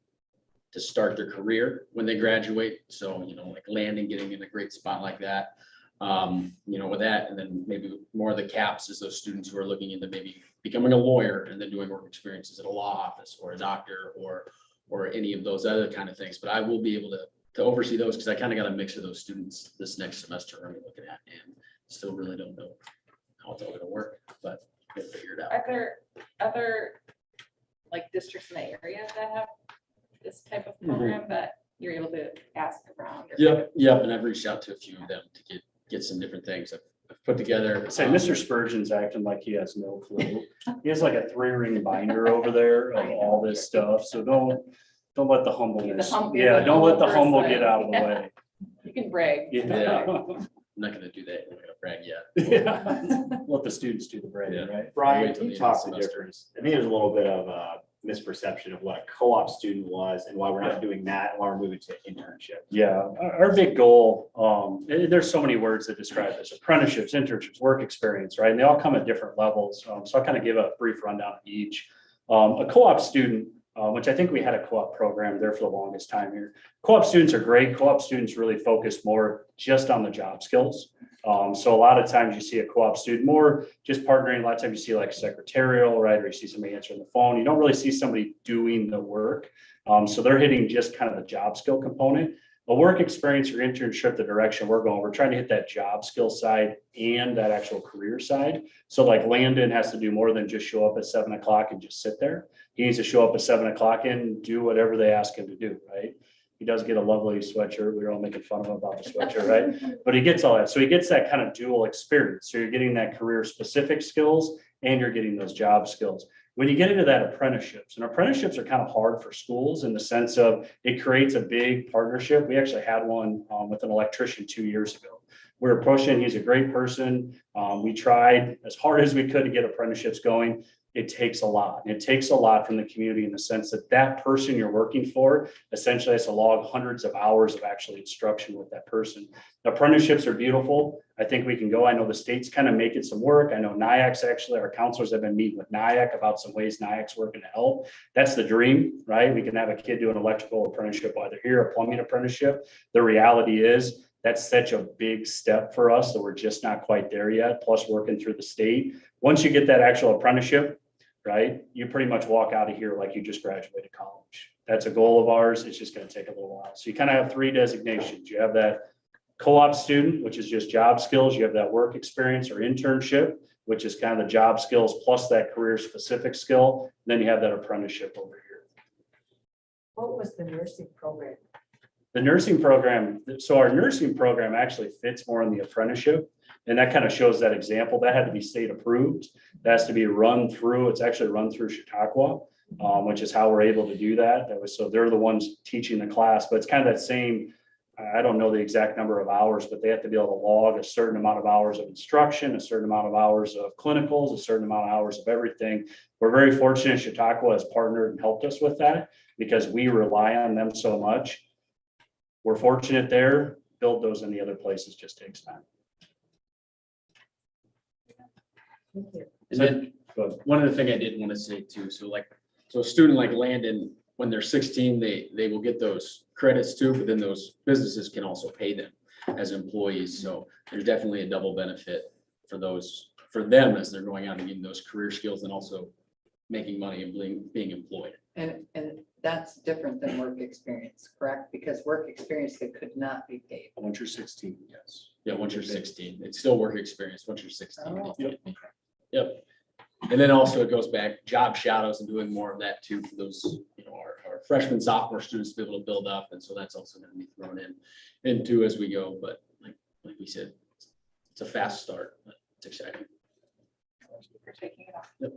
to start their career when they graduate. So, like Landon getting in a great spot like that, with that, and then maybe more of the caps is those students who are looking into maybe becoming a lawyer and then doing work experiences at a law office or a doctor or any of those other kind of things. But I will be able to oversee those because I kind of got a mix of those students this next semester I'm looking at, and still really don't know how it's all gonna work, but we'll figure it out. Are there other like districts in the area that have this type of program that you're able to ask around? or- Yep, and I've reached out to a few of them to get some different things I've put together. Say, Mr. Spurgeon's acting like he has no clue. He has like a 3-ring binder over there of all this stuff, so don't let the humbleness, humble- yeah, the don't let the humble humble person. get out of the way. You can brag. Yeah. I'm not gonna do that. I'm not gonna brag yet. Yeah. Let the students do the bragging, Yeah. right? Brian, Wait till can the you end of talk the the semester. difference? I think there's a little bit of a misperception of what a co-op student was and why we're not doing that, and why we're moving to internship. Yeah, our big goal, there's so many words that describe this: apprenticeships, internships, work experience, right? And they all come at different levels. So I kind of give a brief rundown of each. A co-op student, which I think we had a co-op program there for the longest time here. Co-op students are great. Co-op students really focus more just on the job skills. So a lot of times you see a co-op student more just partnering. A lot of times you see like secretarial, right? Or you see somebody answering the phone. You don't really see somebody doing the work. So they're hitting just kind of the job skill component. A work experience or internship, the direction we're going, we're trying to hit that job skill side and that actual career side. So like Landon has to do more than just show up at 7 o'clock and just sit there. He needs to show up at 7 o'clock and do whatever they ask him to do, right? He does get a lovely sweatshirt. We were all making fun of him about the sweatshirt, right? But he gets all that. So he gets that kind of dual experience. So you're getting that career specific skills and you're getting those job skills. When you get into that apprenticeships, and apprenticeships are kind of hard for schools in the sense of it creates a big partnership. We actually had one with an electrician 2 years ago. We were pushing, he's a great person. We tried as hard as we could to get apprenticeships going. It takes a lot. And it takes a lot from the community in the sense that that person you're working for essentially has to log hundreds of hours of actually instruction with that person. Apprenticeships are beautiful. I think we can go. I know the state's kind of making some work. I know NIAC's actually, our counselors have been meeting with NIAC about some ways NIAC's working to help. That's the dream, right? We can have a kid do an electrical apprenticeship while they're here, a plumbing apprenticeship. The reality is that's such a big step for us that we're just not quite there yet, plus working through the state. Once you get that actual apprenticeship, right, you pretty much walk out of here like you just graduated college. That's a goal of ours. It's just going to take a little while. So you kind of have 3 designations. You have that co-op student, which is just job skills. You have that work experience or internship, which is kind of the job skills plus that career specific skill. Then you have that apprenticeship over here. What was the nursing program? The nursing program, so our nursing program actually fits more in the apprenticeship. And that kind of shows that example. That had to be state approved. That has to be run through. It's actually run through Chautauqua, which is how we're able to do that. So they're the ones teaching the class, but it's kind of that same I don't know the exact number of hours, but they have to be able to log a certain amount of hours of instruction, a certain amount of hours of clinicals, a certain amount of hours of everything. We're very fortunate Chautauqua has partnered and helped us with that because we rely on them so much. We're fortunate there. Build those in the other places just takes time. Thank you. And then, one other thing I did want to say too, so a student like Landon, when they're 16, they will get those credits too, but then those businesses can also pay them as employees. So there's definitely a double benefit for them as they're going out and getting those career skills and also making money and being employed. And that's different than work experience, correct? Because work experience that could not be paid. Once you're 16, yes. Yeah, once you're 16, it's still work experience once you're 16. Oh. Yep. And then also it goes back, job shadows and doing more of that too for those, our freshman, sophomore students to be able to build up. And so that's also going to be thrown into as we go. But like we said, it's a fast start, but it's exciting. For taking it off. Yep.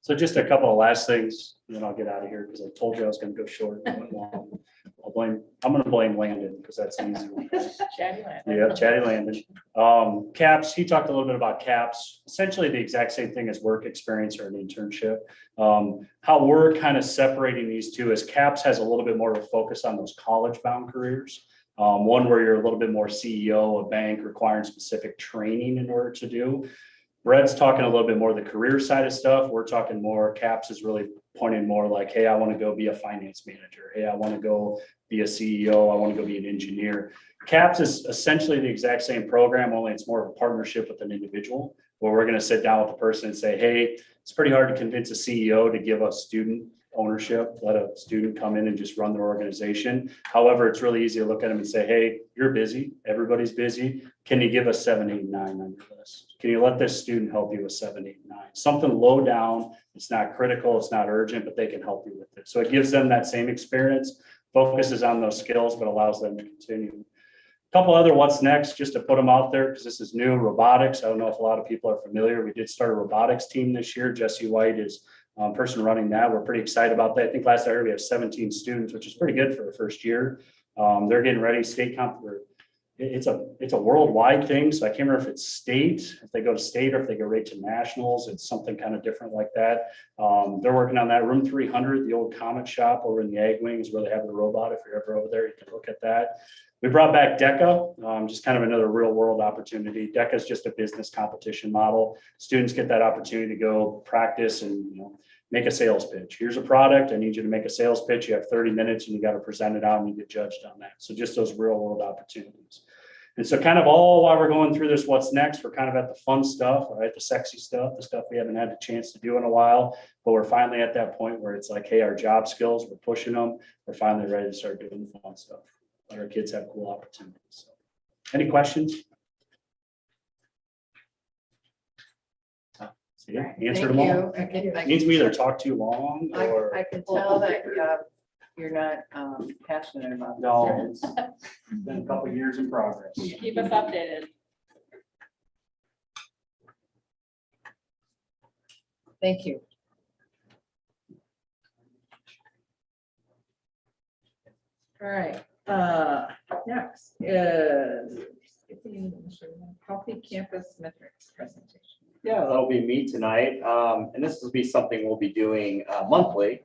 So just a couple of last things, and then I'll get out of here because I told you I was going to go short. I went long. I'm going to blame Landon because that's the easy one. Chatty Landon. Yeah, Chatty Landon. CAPS, he talked a little bit about CAPS, essentially the exact same thing as work experience or an internship. How we're kind of separating these two is CAPS has a little bit more of a focus on those college-bound careers. One where you're a little bit more CEO, a bank requiring specific training in order to do. Brett's talking a little bit more the career side of stuff. We're talking more, CAPS is really pointing more like, hey, I want to go be a finance manager. Hey, I want to go be a CEO. I want to go be an engineer. CAPS is essentially the exact same program, only it's more of a partnership with an individual where we're going to sit down with the person and say, hey, it's pretty hard to convince a CEO to give a student ownership, let a student come in and just run their organization. However, it's really easy to look at them and say, hey, you're busy. Everybody's busy. Can you give us 7, 8, 9 on your list? Can you let this student help you with 7, 8, 9? Something low down. It's not critical. It's not urgent, but they can help you with it. So it gives them that same experience, focuses on those skills, but allows them to continue. A couple other what's next, just to put them out there, because this is new, robotics. I don't know if a lot of people are familiar. We did start a robotics team this year. Jesse White is person running that. We're pretty excited about that. I think last I heard we have 17 students, which is pretty good for the first year. They're getting ready, state comp. It's a worldwide thing. So I can't remember if it's state, if they go to state or if they go right to nationals. It's something kind of different like that. They're working on that. Room 300, the old Comet shop over in the Ag Wing is where they have the robot. If you're ever over there, you can look at that. We brought back DECA, just kind of another real world opportunity. DECA is just a business competition model. Students get that opportunity to go practice and make a sales pitch. Here's a product. I need you to make a sales pitch. You have 30 minutes and you got to present it out and you get judged on that. So just those real world opportunities. And so kind of all while we're going through this, what's next, we're kind of at the fun stuff, all right, the sexy stuff, the stuff we haven't had the chance to do in a while, but we're finally at that point where it's like, hey, our job skills, we're pushing them. We're finally ready to start doing the fun stuff. Let our kids have cool opportunities. So, any questions? Yeah, answer them all. Means we either talk too long or. I can tell that you're not passionate about this. No, it's been a couple of years in progress. Keep us updated. Thank you. All right, next is Healthy Campus Metrics presentation. Yeah, that'll be me tonight. And this will be something we'll be doing monthly.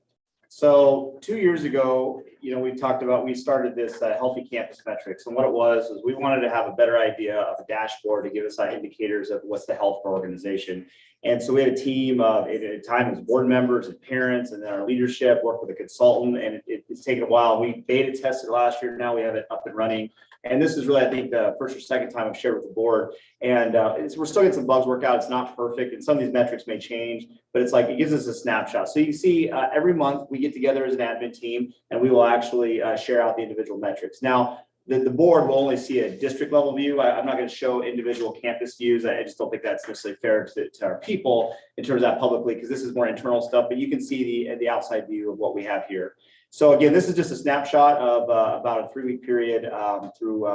So 2 years ago, we started this Healthy Campus Metrics. And what it was we wanted to have a better idea of a dashboard to give us indicators of what's the health of our organization. And so we had a team of, at a time, it was board members and parents, and then our leadership worked with a consultant, and it's taken a while. We beta tested last year. Now we have it up and running. And this is really, I think, the first or second time I've shared with the board. And we're still getting some bugs worked out. It's not perfect. And some of these metrics may change, but it's like, it gives us a snapshot. So you can see every month we get together as an admin team, and we will actually share out the individual metrics. Now, the board will only see a district level view. I'm not going to show individual campus views. I just don't think that's necessarily fair to our people in terms of that publicly, because this is more internal stuff, but you can see the outside view of what we have here. So again, this is just a snapshot of about a 3-week period through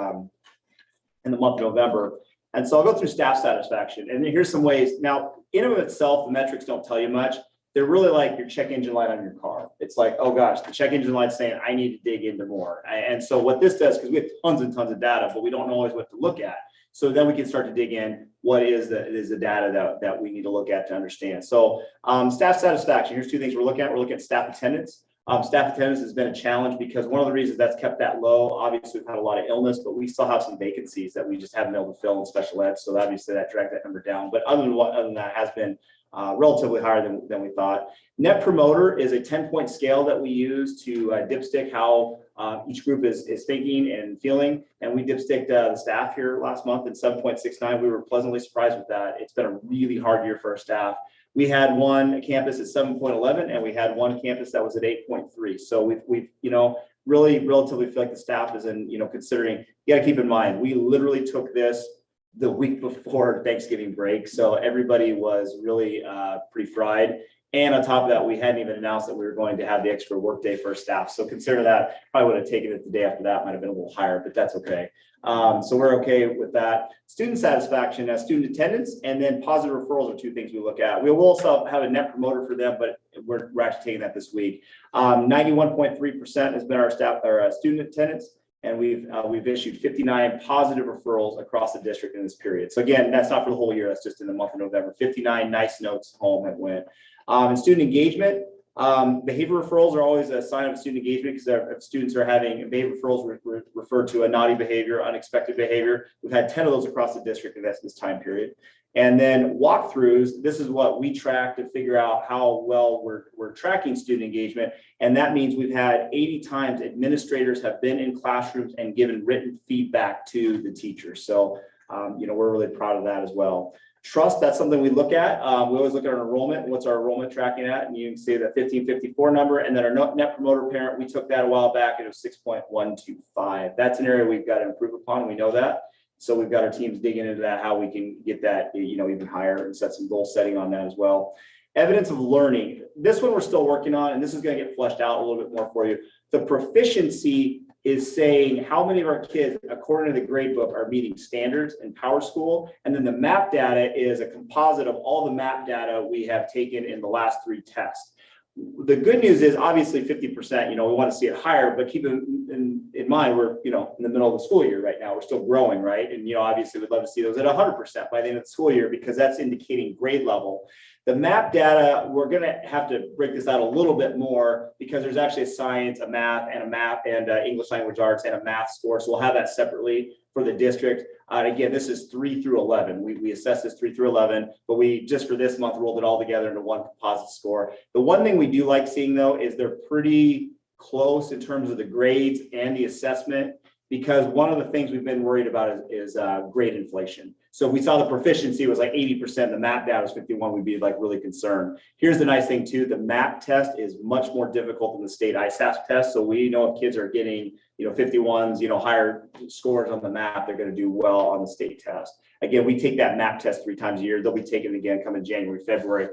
in the month of November. And so I'll go through staff satisfaction. And here's some ways. Now, in and of itself, the metrics don't tell you much, they're really like your check engine light on your car. It's like, oh gosh, the check engine light's saying, I need to dig into more. And so what this does, because we have tons and tons of data, but we don't know always what to look at. So then we can start to dig in, what is the data that we need to look at to understand. So staff satisfaction, here's two things we're looking at. We're looking at staff attendance. Staff attendance has been a challenge because one of the reasons that's kept that low, obviously we've had a lot of illness, but we still have some vacancies that we just haven't been able to fill in special ed. So obviously that dragged that number down. But other than that, has been relatively higher than we thought. Net promoter is a 10-point scale that we use to dipstick how each group is thinking and feeling. And we dipsticked the staff here last month at 7.69. We were pleasantly surprised with that. It's been a really hard year for our staff. We had one campus at 7.11 and we had one campus that was at 8.3. So we've really relatively feel like the staff is in, considering, you gotta keep in mind, we literally took this the week before Thanksgiving break. So everybody was really pretty fried. And on top of that, we hadn't even announced that we were going to have the extra workday for our staff. So consider that, probably would have taken it the day after that, might have been a little higher, but that's okay. So we're okay with that. Student satisfaction, student attendance, and then positive referrals are two things we look at. We will also have a net promoter for them, but we're actually taking that this week. 91.3% has been our staff, our student attendance. And we've issued 59 positive referrals across the district in this period. So again, that's not for the whole year. That's just in the month of November. 59 nice notes home that went. And student engagement, behavior referrals are always a sign of student engagement because if students are having behavior referrals referred to a naughty behavior, unexpected behavior. We've had 10 of those across the district in this time period. And then walkthroughs, this is what we track to figure out how well we're tracking student engagement. And that means we've had 80 times administrators have been in classrooms and given written feedback to the teachers. So, we're really proud of that as well. Trust, that's something we look at. We always look at our enrollment. What's our enrollment tracking at? And you can see the 1554 number. And then our net promoter parent, we took that a while back and it was 6.125. That's an area we've got to improve upon. We know that. So we've got our teams digging into that, how we can get that, even higher and set some goal setting on that as well. Evidence of learning. This one we're still working on, and this is going to get fleshed out a little bit more for you. The proficiency is saying how many of our kids, according to the grade book, are meeting standards in Power School. And then the MAP data is a composite of all the MAP data we have taken in the last 3 tests. The good news is obviously 50%, we want to see it higher, but keep in mind, we're, in the middle of the school year right now, we're still growing, right? And, obviously we'd love to see those at 100% by the end of the school year, because that's indicating grade level. The MAP data, we're going to have to break this out a little bit more because there's actually a science, a math and English language arts and a math score. So we'll have that separately for the district. Again, this is 3 through 11. We assess this 3 through 11, but we just for this month rolled it all together into one composite score. The one thing we do like seeing though is they're pretty close in terms of the grades and the assessment, because one of the things we've been worried about is grade inflation. So if we saw the proficiency was like 80%, the MAP data was 51, we'd be like really concerned. Here's the nice thing too, the MAP test is much more difficult than the state ISASP test. So we know if kids are getting, 51s, higher scores on the MAP, they're gonna do well on the state test. Again, we take that MAP test 3 times a year. They'll be taken again coming January, February.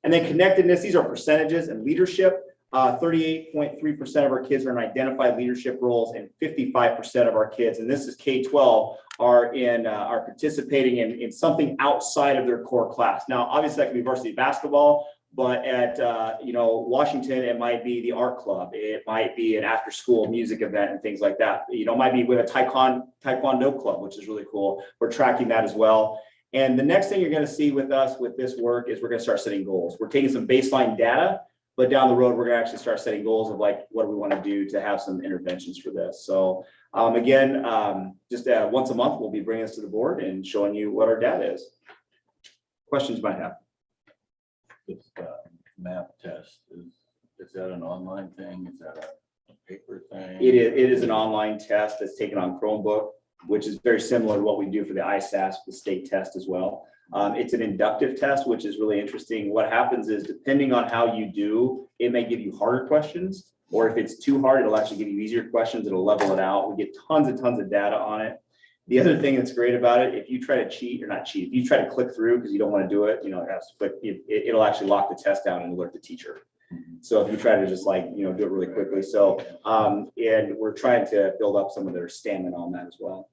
And then connectedness, these are percentages and leadership. 38.3% of our kids are in identified leadership roles, and 55% of our kids, and this is K-12, are participating in something outside of their core class. Now, obviously that can be varsity basketball, but at Washington, it might be the art club, it might be an after-school music event and things like that. It might be with a taekwondo club, which is really cool. We're tracking that as well. And the next thing you're going to see with us with this work is we're going to start setting goals. We're taking some baseline data, but down the road, we're going to actually start setting goals of like, what do we want to do to have some interventions for this? So again, just once a month, we'll be bringing this to the board and showing you what our data is. Questions you might have? This MAP test, is that an online thing? Is that a paper thing? It is an online test that's taken on Chromebook, which is very similar to what we do for the ISASP, the state test as well. It's an inductive test, which is really interesting. What happens is, depending on how you do, it may give you harder questions, or if it's too hard, it'll actually give you easier questions. It'll level it out. We get tons and tons of data on it. The other thing that's great about it, if you try to cheat, or not cheat, if you try to click through because you don't want to do it, it has to click, it'll actually lock the test down and alert the teacher. So if you try to just do it really quickly. So, and we're trying to build up some of their stamina on that as well.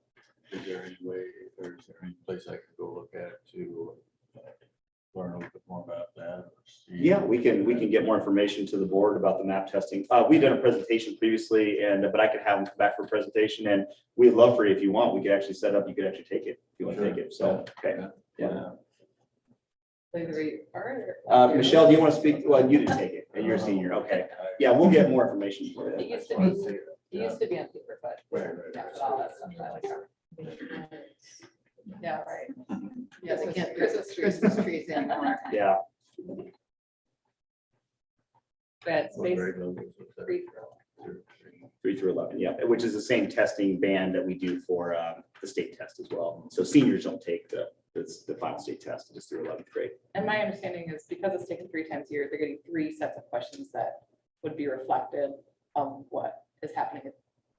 Is there any way, or is there any place I could go look at to learn a little bit more about that? or see- Yeah, we can get more information to the board about the map testing. We've done a presentation previously but I could have them come back for a presentation, and we'd love for you, if you want, we could actually set up, you could actually take it if you want to take it. So, okay. Yeah. Either you are. Michelle, do you want to speak? Well, you didn't take it, and you're a senior. Okay. Yeah, we'll get more information for It you. used to be, it used to be on paper, but. Right, right, yeah, right. all that stuff, I like that. Yeah, right. Yes, we can't Christmas trees. Christmas trees anymore. Yeah. But What space grade levels was that? free. 3 through 11, yeah, which is the same testing band that we do for the state test as well. So seniors don't take the final state test, just through 11th grade. And my understanding is because it's taken 3 times a year, they're getting 3 sets of questions that would be reflective of what is happening.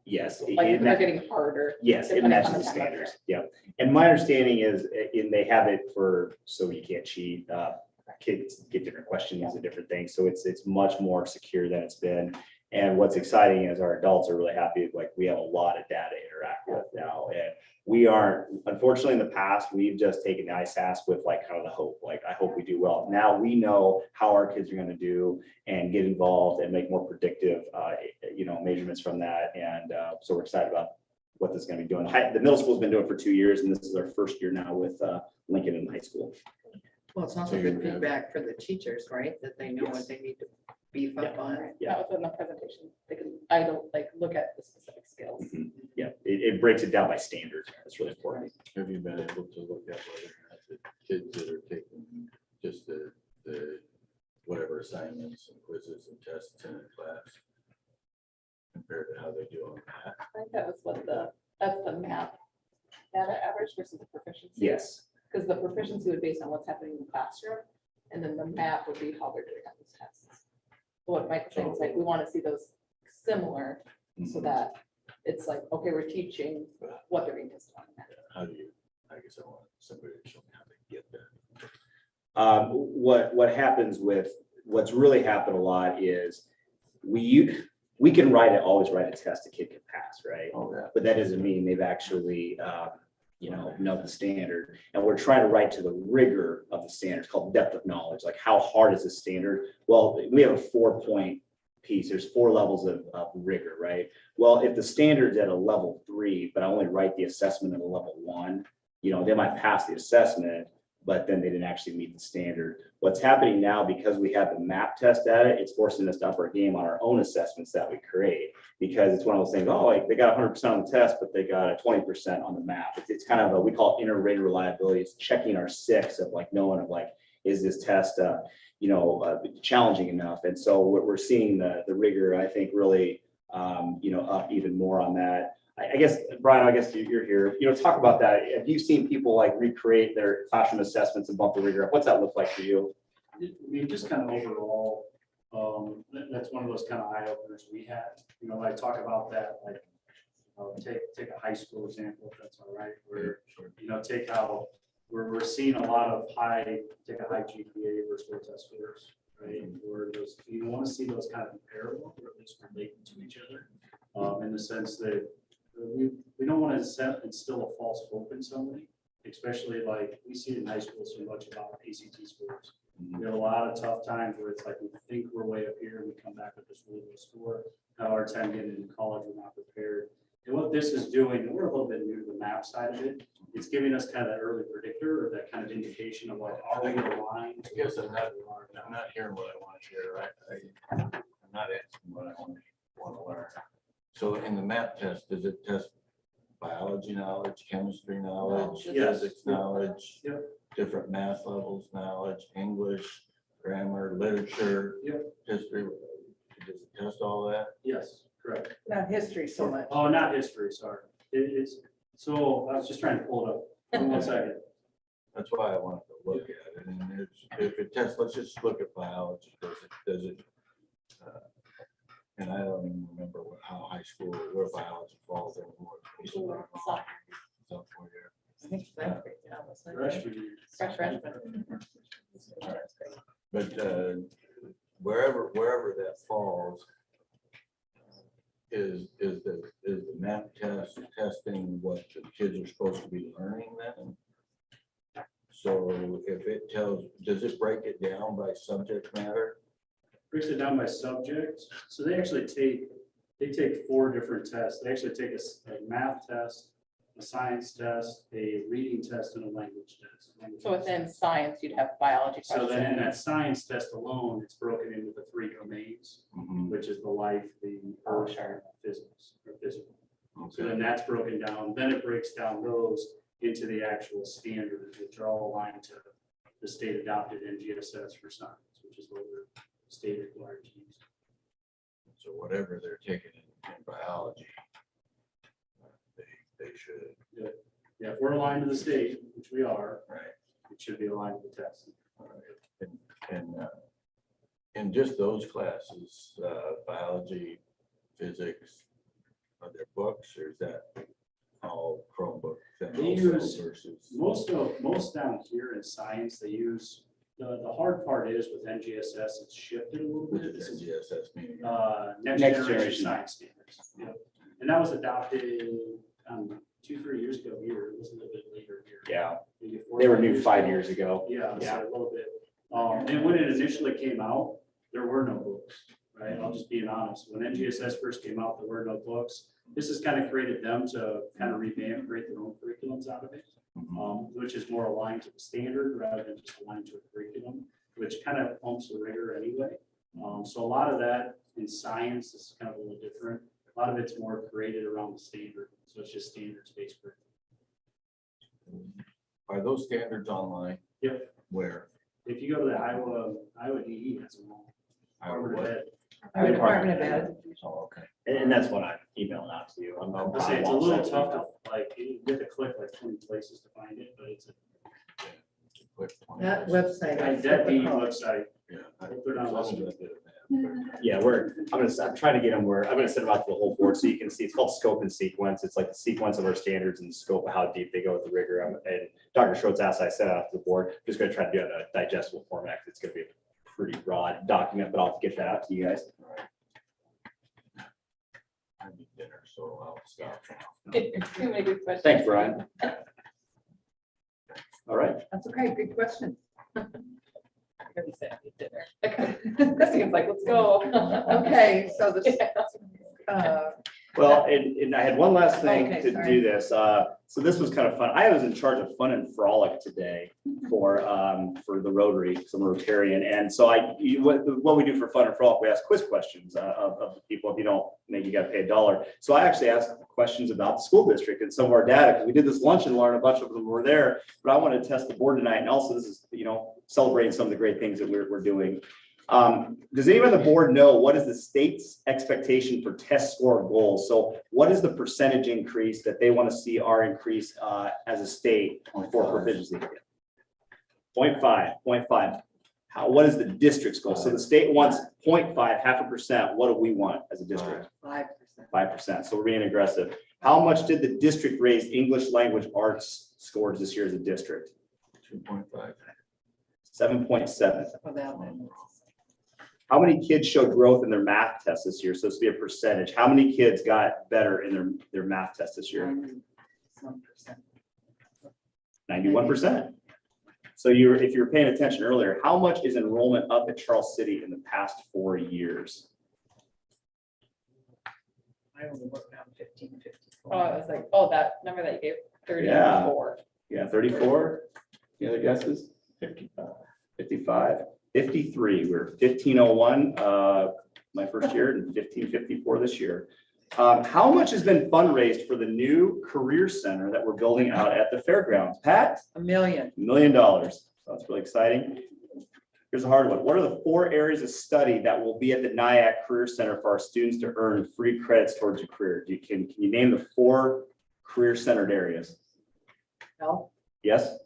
Yes. Like and they're that- getting harder. Yes, it depending matches on the the time of standards, yeah. And my understanding is, and they have it for, so you can't cheat, kids get different questions and different things, so it's much more secure than it's been. And what's exciting is our adults are really happy, like, we have a lot of data to interact with now, and we aren't, unfortunately, in the past, we've just taken the ISAS with like kind of the hope, like, I hope we do well. Now we know how our kids are gonna do and get involved and make more predictive, measurements from that, and so we're excited about what this is gonna be doing. The middle school's been doing it for 2 years, and this is our first year now with Lincoln in high school. Well, it's also good feedback for the teachers, right? That they know what they need to beef up on. Yeah. That was in the presentation. They can, I don't like, look at the specific skills. Mhm. Yeah, it breaks it down by standard. That's really important. Have you been able to look at whether or not the kids that are taking just the whatever assignments and quizzes and tests in a class compared to how they do on that? I think that was that's the math data average versus the proficiency. Yes. Because the proficiency would be based on what's happening in the classroom, and then the math would be how they're doing on these tests. So what Mike's saying is like, we want to see those similar so that it's like, okay, we're teaching what they're being tested on. How do you, I guess I want somebody to show me how they get that. What happens with, what's really happened a lot is we can always write a test a kid can pass, right? Oh, yeah. But that doesn't mean they've actually, know the standard. And we're trying to write to the rigor of the standard. It's called depth of knowledge. Like, how hard is the standard? Well, we have a 4-point piece. There's 4 levels of rigor, right? Well, if the standard's at a level 3, but I only write the assessment at a level 1, they might pass the assessment, but then they didn't actually meet the standard. What's happening now, because we have the map test data, it's forcing us to up our game on our own assessments that we create. Because it's one of those things, like, they got 100% on the test, but they got a 20% on the map. It's kind of we call it inter-rater reliability. It's checking our 6 of like knowing of like, is this test, challenging enough? And so we're seeing the rigor, I think, really, up even more on that. I guess, Brian, you're here, talk about that. Have you seen people like recreate their classroom assessments and bump the rigor up? What's that look like for you? I mean, just kind of overall, that's one of those kind of eye openers we had. I talk about that, like, take a high school example, if that's all right, where, take how we're seeing a lot of take a high GPA versus low test scores, right? Where those, you want to see those kind of comparable, or at least relating to each other, in the sense that we don't want to instill a false hope in somebody, especially like we see in high school so much about ACT scores. We have a lot of tough times where it's like we think we're way up here and we come back with this really low score. Now our time getting into college, we're not prepared. And what this is doing, and we're a little bit new to the map side of it, it's giving us kind of that early predictor or that kind of indication of like, are we going to line? I guess I'm not hearing what I want to hear, right? I'm not asking what I want to learn. So in the map test, does it test biology knowledge, chemistry knowledge, Yes. physics knowledge? Yep. Different math levels knowledge, English, grammar, literature, Yep. history? Does it test all that? Yes, correct. Not history so much. Oh, not history, sorry. It's, so I was just trying to pull it up. Give me 1 second. That's why I wanted to look at it. And if it tests, let's just look at biology. Does it? And I don't even remember how high school, where biology falls anymore. Sophomore year. I think that's great. Yeah, that's like- Freshman year. Fresh freshman. But wherever that falls, is the map test testing what the kids are supposed to be learning then? So if it tells, does it break it down by subject matter? Breaks it down by subject. So they actually take 4 different tests. They actually take a math test, a science test, a reading test, and a language test. So within science, you'd have biology So then in questions. that science test alone, it's broken into the 3 domains, which is the life, the Oh, earth, sure. physics, or physical. So Okay. then that's broken down, then it breaks down those into the actual standards, which are all aligned to the state adopted NGSS for science, which is what we're state required to use. So whatever they're taking in biology, they should, Yeah, if we're aligned to the state, which we are, right? it should be aligned to the test. And just those classes, biology, physics, are there books or is that all Chromebook? then They also use- versus? Most down here in science, they use, the hard part is with NGSS, it's shifted a little Which bit. is This is NGSS meaning? next Next generation generation. science standards. Yep. And that was adopted 2-3 years ago here. It was a little bit later here. Yeah, Maybe 4 or they were 5 new years 5 ago. years ago. Yeah, Yeah. so a little bit. And when it initially came out, there were no books, right? I'll just being honest. When NGSS first came out, there were no books. This has kind of created them to kind of revamp, create their own curriculums out of it, which is more aligned to the standard rather than just aligned to a curriculum, which kind of pumps the rigor anyway. So a lot of that in science is kind of a little different. A lot of it's more created around the standard. So it's just standards-based curriculum. Are those standards online? Yep. Where? If you go to the Iowa DE, has them all. Harvard What? Ed. Our Department of Ed. Oh, okay. And that's what I'm emailing out to you. I'm I'll say it's a little tough to like, you get to click like 20 places to find it, but it's a Click 20. That website. is that DE difficult. website. Yeah. Hope they're not As long as listening. I did it, Yeah, I'm trying to get them where, I'm gonna send them out to the whole board so you can see, it's called scope and sequence. It's like the sequence of our standards and the scope of how deep they go with the rigor. And Dr. Schroetz asked, I sent it out to the board, I'm just gonna try to do it in a digestible format. 'Cause it's gonna be a pretty broad document, but I'll get that out to you guys. I need dinner, so I'll stop. Too many good questions. Thanks, Brian. All right. That's okay, good question. Kirby said I need dinner. Christine's like, let's go. Okay, so this, Well, and I had one last thing Okay, to sorry. do this. So this was kind of fun. I was in charge of Fun and Frolic today for the Rotary, because I'm a Rotarian. And so what we do for Fun and Frolic, we ask quiz questions of the people. If you don't make, you got to pay $1. So I actually asked questions about the school district and some of our data, because we did this lunch and learn, a bunch of them were there. But I wanted to test the board tonight. And also this is, celebrating some of the great things that we're doing. Does anyone on the board know what is the state's expectation for test score goals? So what is the percentage increase that they want to see our increase as a state for proficiency? 0.5. What is the district's goal? So the state wants 0.5, 0.5%. What do we want as a district? 5%. 5%. So we're being aggressive. How much did the district raise English language arts scores this year as a district? 2.5. 7.7. For that one. How many kids showed growth in their math test this year? So this would be a percentage. How many kids got better in their math test this year? 91%. So if you're paying attention earlier, how much is enrollment up at Charles City in the past 4 years? I only worked on 1554. Oh, I was like, that number that you gave, 34. Yeah, 34. Any other guesses? 55. 53. We were 1501 my first year and 1554 this year. How much has been fundraised for the new career center that we're building out at the fairgrounds? Pat? $1 million. $1 million. So that's really exciting. Here's a hard one. What are the 4 areas of study that will be at the NIAC Career Center for our students to earn free credits towards a career? Can you name the 4 career centered areas? Health, Yes?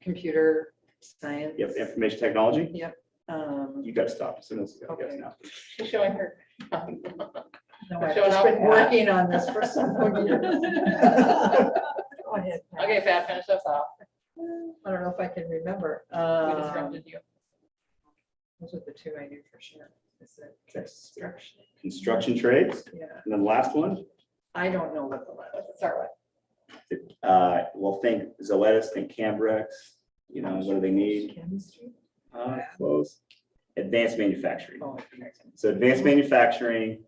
computer science. Yep. Information technology? Yep. You got to stop as soon as you got to guess Okay. now. She's showing her. No, I've Showing just off been Pat. working on this for several years. Go ahead. Pat. Okay, Pat, finish us off. I don't know if I can remember. We disrupted you. Those are the 2 I knew for sure. Is it construction? Construction trades. Yeah, And then the last one, I don't know what the last. Let's start with. We'll think Zoetis, think Cambrex, you know, what do they need? Chemistry. Close. Advanced manufacturing. Oh, So advanced manufacturing,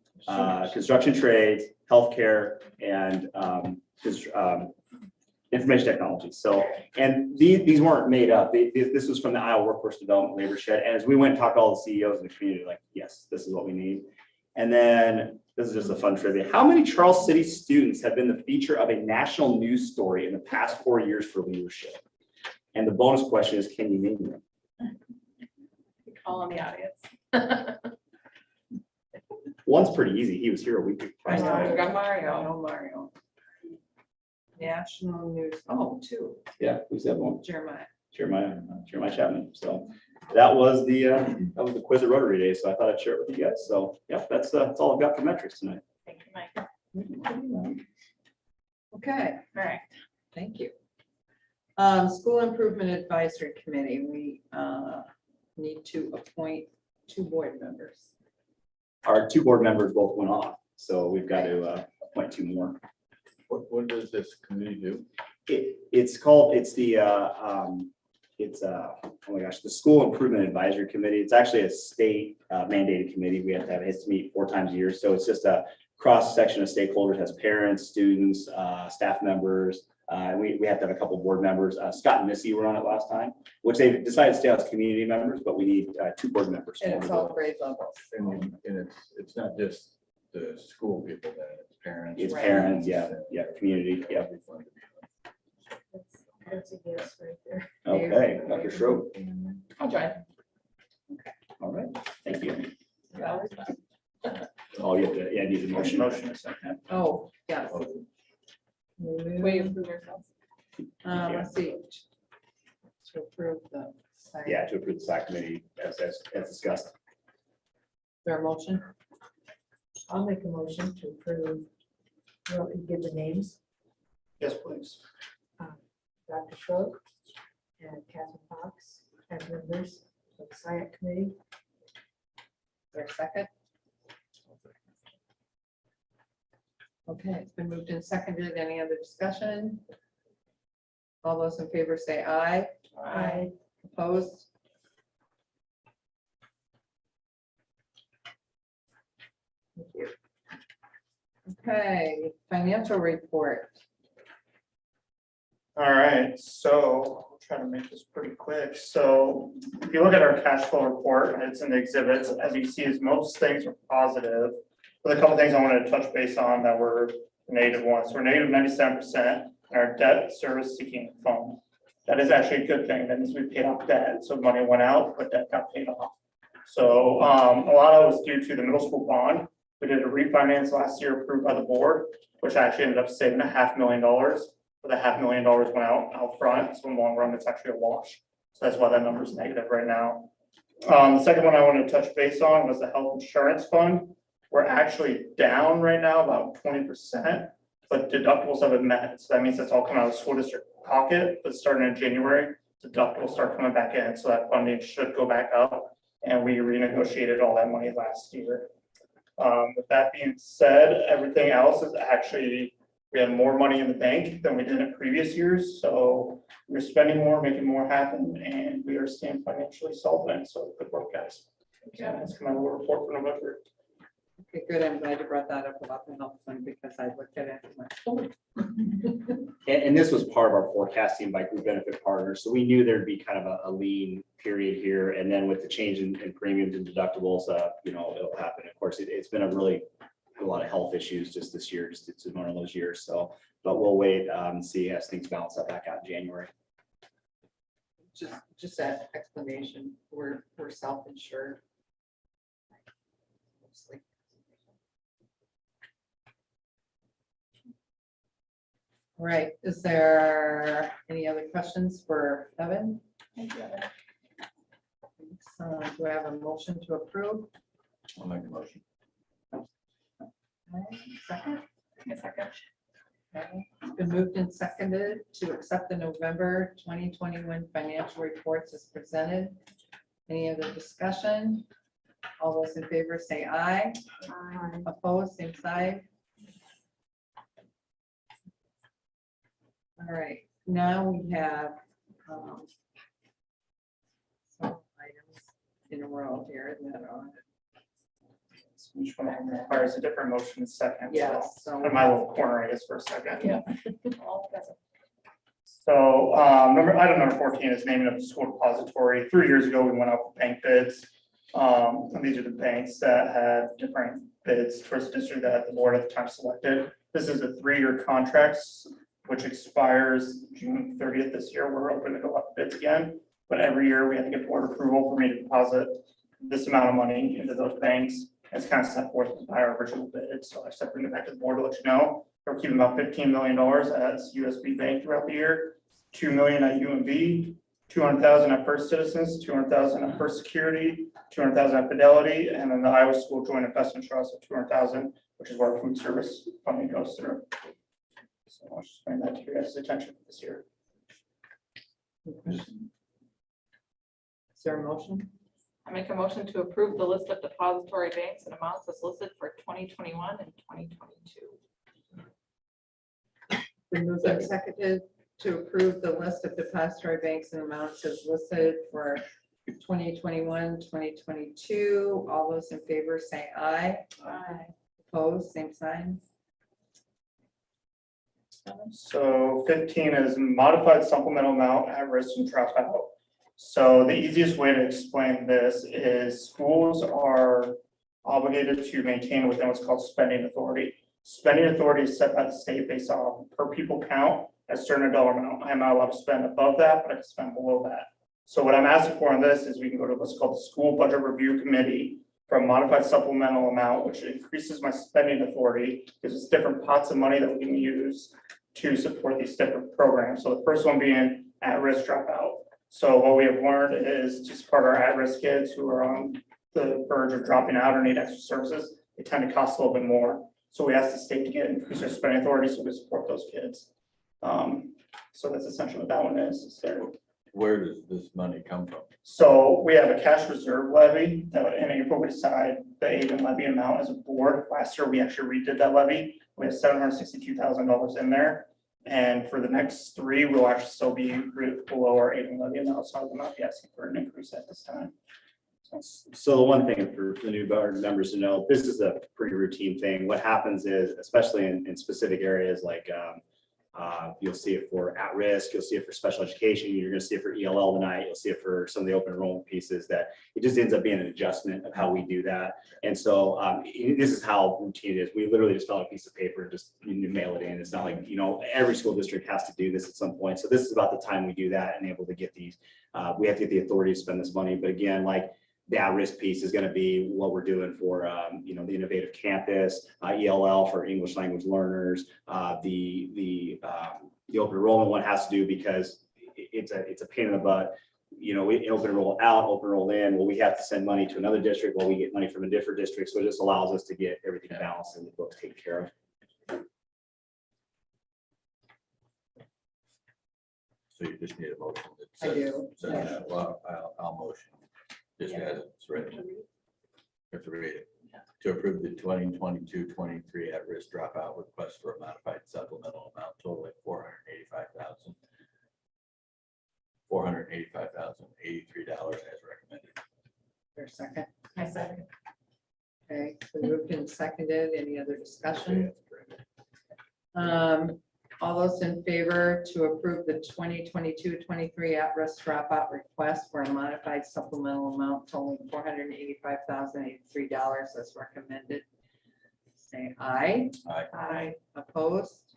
construction trades, healthcare, and information technology. So, and these weren't made up. This was from the Iowa Workforce Development Labor Shed. And as we went and talked to all the CEOs in the community, like, yes, this is what we need. And then this is just a fun trivia. How many Charles City students have been the feature of a national news story in the past 4 years for leadership? And the bonus question is, can you name them? Call on the audience. One's pretty easy. He was here a week. I know. We got Mario. No, Mario. National news, oh, two, Yeah, who's that one? Jeremiah. Jeremiah Chapman. So that was the quiz at Rotary Day. So I thought I'd share it with you guys. So yeah, that's all I've got for metrics tonight. Thank you, Mike. Okay, All right. thank you. School Improvement Advisory Committee, we need to appoint 2 board members. Our 2 board members both went off, so we've got to appoint 2 more. What does this committee do? It's oh my gosh, the School Improvement Advisory Committee. It's actually a state mandated committee. We have to have it to meet 4 times a year. So it's just a cross section of stakeholders, has parents, students, staff members. We have to have a couple board members. Scott and Missy were on it last time, which they decided to stay as community members, but we need 2 board members. And it's all grade levels. And it's not just the school people, that it's parents. It's parents, yeah, community, yeah. That's a yes right there. Okay, Dr. Schroep. I'll join. All right, thank you. Yeah. Oh, you have to, yeah, need a motion. Oh, yes. Way you improve yourself. Let's see. To approve the. site. Yeah, to approve the SAC committee as discussed. Is there a motion? I'll make a motion to approve. Well, you give the names, Yes, please. Dr. Schroep and Catherine Fox as members of the SIAC committee. Is there a second? Okay, it's been moved and seconded. Any other discussion? All those in favor say aye. Aye. Opposed? Thank you. Okay, financial report. All right, so I'll try to make this pretty quick. So if you look at our cash flow report, and it's in the exhibits, as you see, is most things are positive. But a couple things I wanted to touch base on that were negative ones. So we're negative 97% in our debt service seeking fund. That is actually a good thing. That means we paid off debt. So money went out, but debt got paid off. So a lot of it was due to the middle school bond. We did a refinance last year approved by the board, which actually ended up saving $500,000. But the $500,000 went out front. So in the long run, it's actually a wash. So that's why that number is negative right now. The second one I wanted to touch base on was the health insurance fund. We're actually down right now about 20%, but deductibles have been met. So that means it's all coming out of the school district pocket, but starting in January, deductibles start coming back in. So that funding should go back up. And we renegotiated all that money last year. With that being said, everything else is actually, we had more money in the bank than we did in previous years. So we're spending more, making more happen, and we are staying financially solvent. So good work, guys. Yeah, that's kind of a report for November. Okay, good. I'm glad you brought that up about the health fund because I looked at it and went, oh. And this was part of our forecasting by group benefit partners. So we knew there'd be kind of a lean period here. And then with the change in premiums and deductibles, it'll happen. Of course, it's been a lot of health issues just this year, just it's one of those years. So, but we'll wait and see as things balance out back out in January. Just that explanation, we're self-insured. Mostly. All right, is there any other questions for Evan? So do I have a motion to approve? I'll make a motion. Okay, second? Second. Okay, it's been moved and seconded to accept the November 2021 financial reports as presented. Any other discussion? All those in favor say aye. Aye. Opposed, same side. All right, now we have some items in a row here that are, Each one of them requires a different motion second. yes, so. In my little corner, I guess, for a second. Yeah. All together. So, item number 14 is naming of the school depository. 3 years ago, we went out for bank bids. And these are the banks that had different bids towards the district that the board at the time selected. This is a 3-year contract, which expires June 30th this year. We're open to go up bids again, but every year we have to get board approval for me to deposit this amount of money into those banks. It's kind of set forth by our original bid, so I just have to bring it back to the board to let you know. We're keeping about $15 million as USB Bank throughout the year, $2 million at UMB, 200,000 at First Citizens, 200,000 at First Security, 200,000 at Fidelity, and then the Iowa School Joint Investment Trust of 200,000, which is where our food service funding goes through. So I'll just bring that to your guys' attention this year. Is there a motion? I make a motion to approve the list of depository banks and amounts as listed for 2021 and 2022. Been moved and seconded to approve the list of depository banks and amounts as listed for 2021, 2022. All those in favor say aye. Aye. Opposed, same sign. So 15 is modified supplemental amount at risk and dropout. So the easiest way to explain this is schools are obligated to maintain within what's called spending authority. Spending authority is set by the state based on per pupil count at a certain dollar amount. I'm not allowed to spend above that, but I can spend below that. So what I'm asking for on this is we can go to what's called the School Budget Review Committee for a modified supplemental amount, which increases my spending authority, gives us different pots of money that we can use to support these different programs. So the first one being at-risk dropout. So what we have learned is to support our at-risk kids who are on the verge of dropping out or need extra services, they tend to cost a little bit more. So we asked the state to increase their spending authority so we support those kids. So that's essentially what that one is there. Where does this money come from? So we have a cash reserve levy that in April we decide the aid and levy amount as a board. Last year, we actually redid that levy. We have $762,000 in there. And for the next 3, we'll actually still be below our aid and levy amount. So I will not be asking for an increase at this time. So the one thing for the new board members to know, this is a pretty routine thing. What happens is, especially in specific areas like you'll see it for at-risk, you'll see it for special education, you're going to see it for ELL tonight, you'll see it for some of the open enrollment pieces, that it just ends up being an adjustment of how we do that. And so this is how routine it is. We literally just fill out a piece of paper and just mail it in. It's not like, every school district has to do this at some point. So this is about the time we do that and able to get these. We have to get the authority to spend this money. But again, like, the at-risk piece is going to be what we're doing for, the innovative campus, ELL for English language learners. The open enrollment one has to do because it's a pain in the butt. We open enroll out, open enroll in. Well, we have to send money to another district while we get money from a different district. So it just allows us to get everything balanced and the books taken care of. So you just need a motion. that I says- do, says yeah. that. Well, I'll motion. Just as it's written. You have to read it. To approve the 2022-23 at-risk dropout request for a modified supplemental amount totaling $485,083 as recommended. For a second. I second. Okay, so moved and seconded. Any other discussion? All those in favor to approve the 2022-23 at-risk dropout request for a modified supplemental amount totaling $485,083 as recommended, say aye. Aye. Aye. Opposed?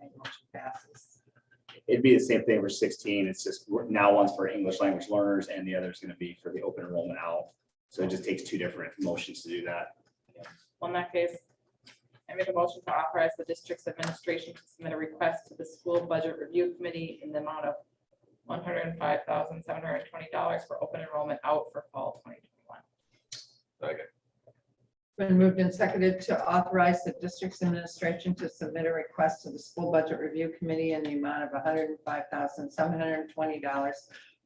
Okay, motion passes. It'd be the same thing for 16. It's just now one's for English language learners and the other is going to be for the open enrollment out. So it just takes 2 different motions to do that. Well, in that case, I make a motion to authorize the district's administration to submit a request to the School Budget Review Committee in the amount of $105,720 for open enrollment out for fall 2021. Second. Been moved and seconded to authorize the district's administration to submit a request to the School Budget Review Committee in the amount of $105,720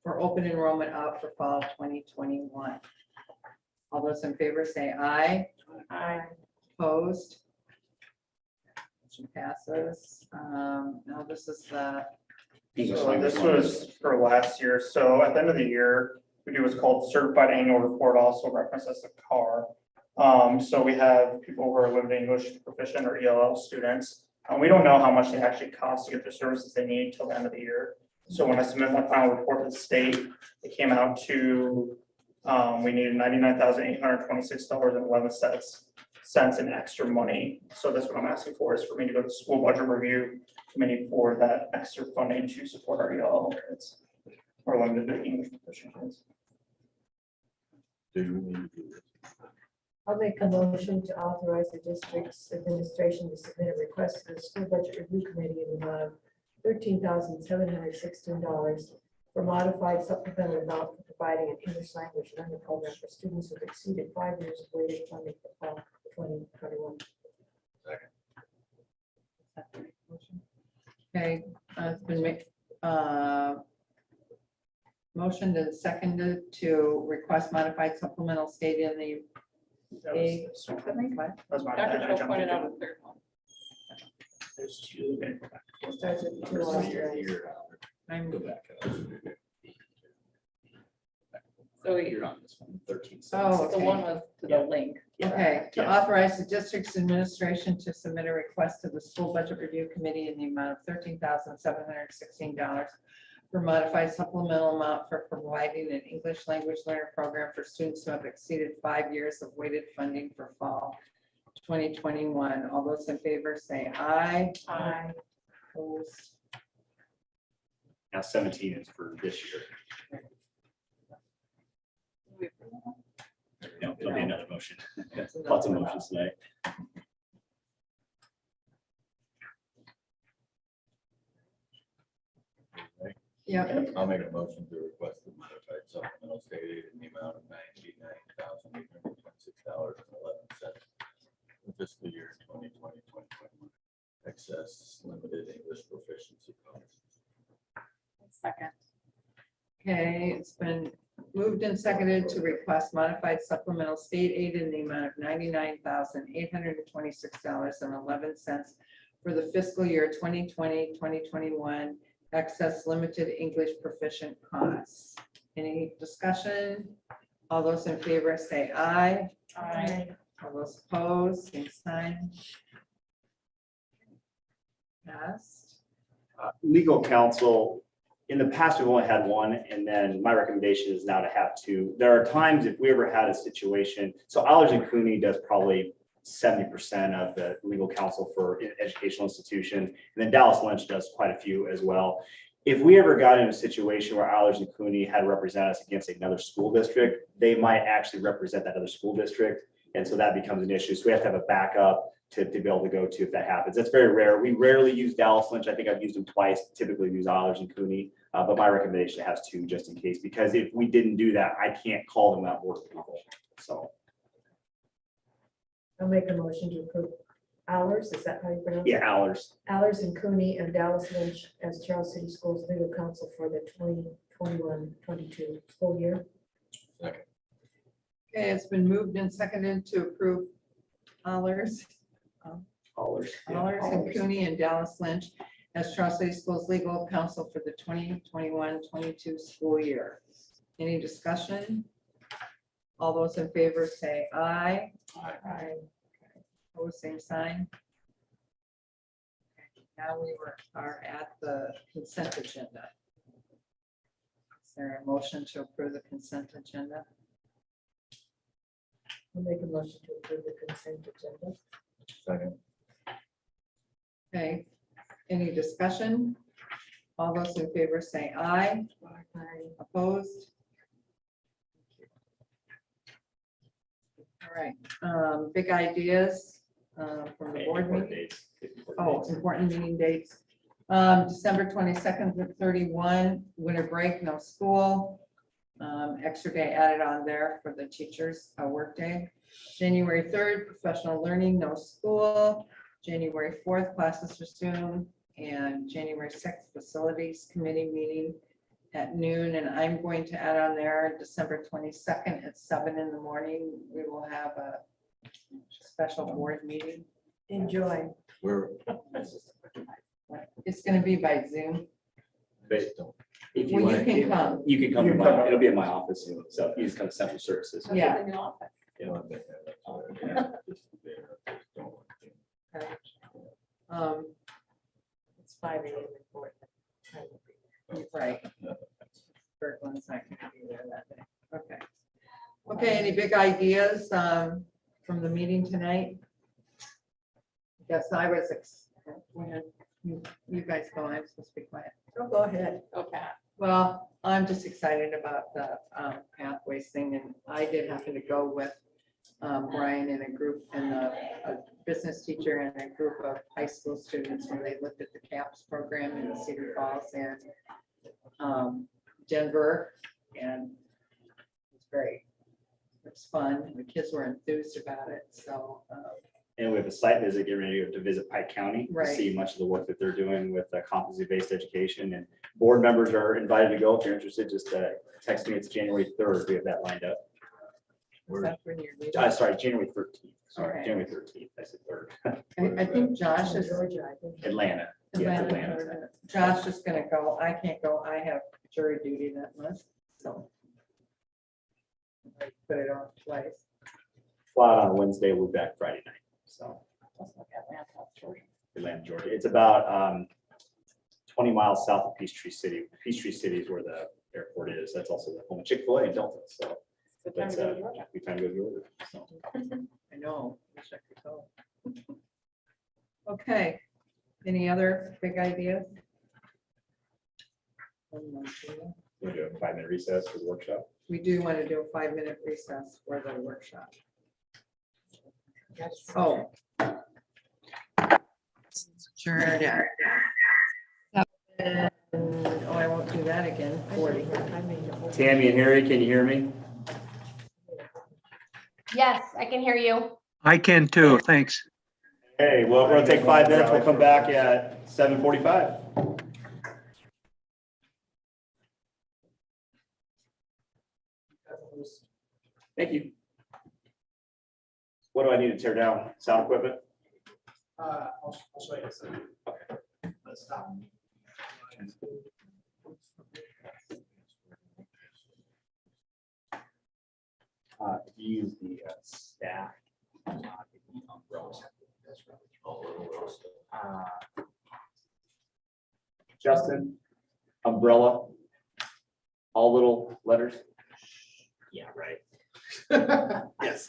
for open enrollment out for fall 2021. All those in favor say aye. Aye. Opposed? Motion passes. Now this is the, English So language this learners. was for last year. So at the end of the year, we do what's called certified annual report, also referenced as the CAR. So we have people who are limited English proficient or ELL students. We don't know how much they actually cost to get the services they need till the end of the year. So when I submit my final report to the state, it came out to, we needed $99,826.11 in extra money. So that's what I'm asking for, is for me to go to the school budget review committee for that extra funding to support our ELL kids or limited English proficient kids. Do you need to do this? I'll make a motion to authorize the district's administration to submit a request to the school budget review committee in the amount of $13,716 for modified supplemental amount for providing an English language learning program for students who've exceeded 5 years of weighted funding for fall 2021. okay, it's been made, motioned and seconded to request modified supplemental state in the That A. was- I think, what? That's my Dr. bad. I Joe jumped pointed the out gun. a third one. There's two. Okay, go back. It starts with two Here, authorized. here, I'm, go back up. So You're on this one, 13. Oh, the okay. one was to the link. okay, to Yeah. authorize the district's administration to submit a request to the school budget review committee in the amount of $13,716 for modified supplemental amount for providing an English language learner program for students who have exceeded 5 years of weighted funding for fall 2021. All those in favor say aye. Aye. Opposed? Now 17 is for this year. No, there'll be another motion. Lots of motions tonight. Yep, I'll make a motion to request the modified supplemental state aid in the amount of $99,826.11 for fiscal year 2020-2021. Excess limited English proficiency courses. Second. okay, it's been moved and seconded to request modified supplemental state aid in the amount of $99,826.11 for the fiscal year 2020-2021 excess limited English proficient costs. Any discussion? All those in favor say aye. Aye. All those opposed, same sign. Passed. Legal counsel, in the past, we've only had one, and then my recommendation is now to have two. There are times if we ever had a situation, so Allergy Cooney does probably 70% of the legal counsel for educational institutions, and then Dallas Lynch does quite a few as well. If we ever got in a situation where Allergy Cooney had to represent us against another school district, they might actually represent that other school district, and so that becomes an issue. So we have to have a backup to be able to go to if that happens. That's very rare. We rarely use Dallas Lynch. I think I've used him twice, typically use Allergy Cooney. But my recommendation has two just in case, because if we didn't do that, I can't call them out board people. So I'll make a motion to approve Allers, is that how you pronounce it? yeah, Allers. Allers and Cooney and Dallas Lynch as Charles City Schools legal counsel for the 2021-22 school year. Okay, it's been moved and seconded to approve Allers. Allers. yeah, Allers and Allers. Cooney and Dallas Lynch as Charles City Schools legal counsel for the 2021-22 school year. Any discussion? All those in favor say aye. Aye. Opposed, same sign. Okay, now we are at the consent agenda. Is there a motion to approve the consent agenda? I'll make a motion to approve the consent agenda. Second. Okay, any discussion? All those in favor say aye. Opposed? All right, big ideas from the Okay, board important meeting. dates. Oh, important meeting dates. December 22nd to 31, winter break, no school. Extra day added on there for the teachers, a work day. January 3rd, professional learning, no school. January 4th, classes resume. And January 6th, facilities committee meeting at noon. And I'm going to add on there December 22nd at 7 in the morning. We will have a special board meeting. Enjoy. We're. It's gonna be by Zoom. But if you Well, you want, can come. you can come to my, it'll be in my office, so you just come to central services. Yeah. In the office. It's 5 a.m. report. You're right. Berglin's not gonna be there that day. Okay. Okay, any big ideas from the meeting tonight? I guess I was, you guys go, I'm supposed to be quiet. Oh, go ahead. Go Pat. Well, I'm just excited about the pathways thing, and I did happen to go with Brian in a group and a business teacher and a group of high school students when they looked at the CAPS program in Cedar Falls and Denver, and it's great. It's fun. The kids were enthused about it, so. And we have a site visit, getting ready to visit Pike County, to Right. see much of the work that they're doing with competency-based education, and board members are invited to go if you're interested, just text me, it's January 3rd, we have that lined up. That's when you're leaving. Sorry, January 13th, sorry, Okay. January 13th, I said 3rd. I think Josh is, Georgia, I think. Atlanta, yeah, it's Atlanta. Josh is gonna go. I can't go. I have jury duty that month, so. I put it off twice. Fly out on Wednesday, we'll be back Friday night, so. Atlanta, Georgia. It's about 20 miles south of Peachtree City. Peachtree City is where the airport is. That's also the home of Chick-fil-A and Delta, so. Good time to go to Georgia. We time to go to Georgia, so. I know. Wish I could go. Okay. Any other big ideas? We'll do a 5-minute recess for the workshop. We do want to do a 5-minute recess for the workshop. Oh. Sure. Oh, I won't do that again. 40. Tammy and Harry, can you hear me? Yes, I can hear you. I can too, thanks. Hey, well, we're gonna take 5 minutes. We'll come back at 7:45. Thank you. What do I need to tear down? Sound equipment? I'll show you. Okay. Let's stop. Use the staff. Justin, umbrella, all little letters. Yeah, right. Yes.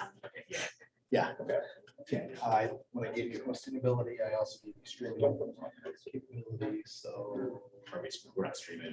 Yeah. Okay. When I gave you hosting ability, I also gave you streaming capabilities, so. We're not streaming.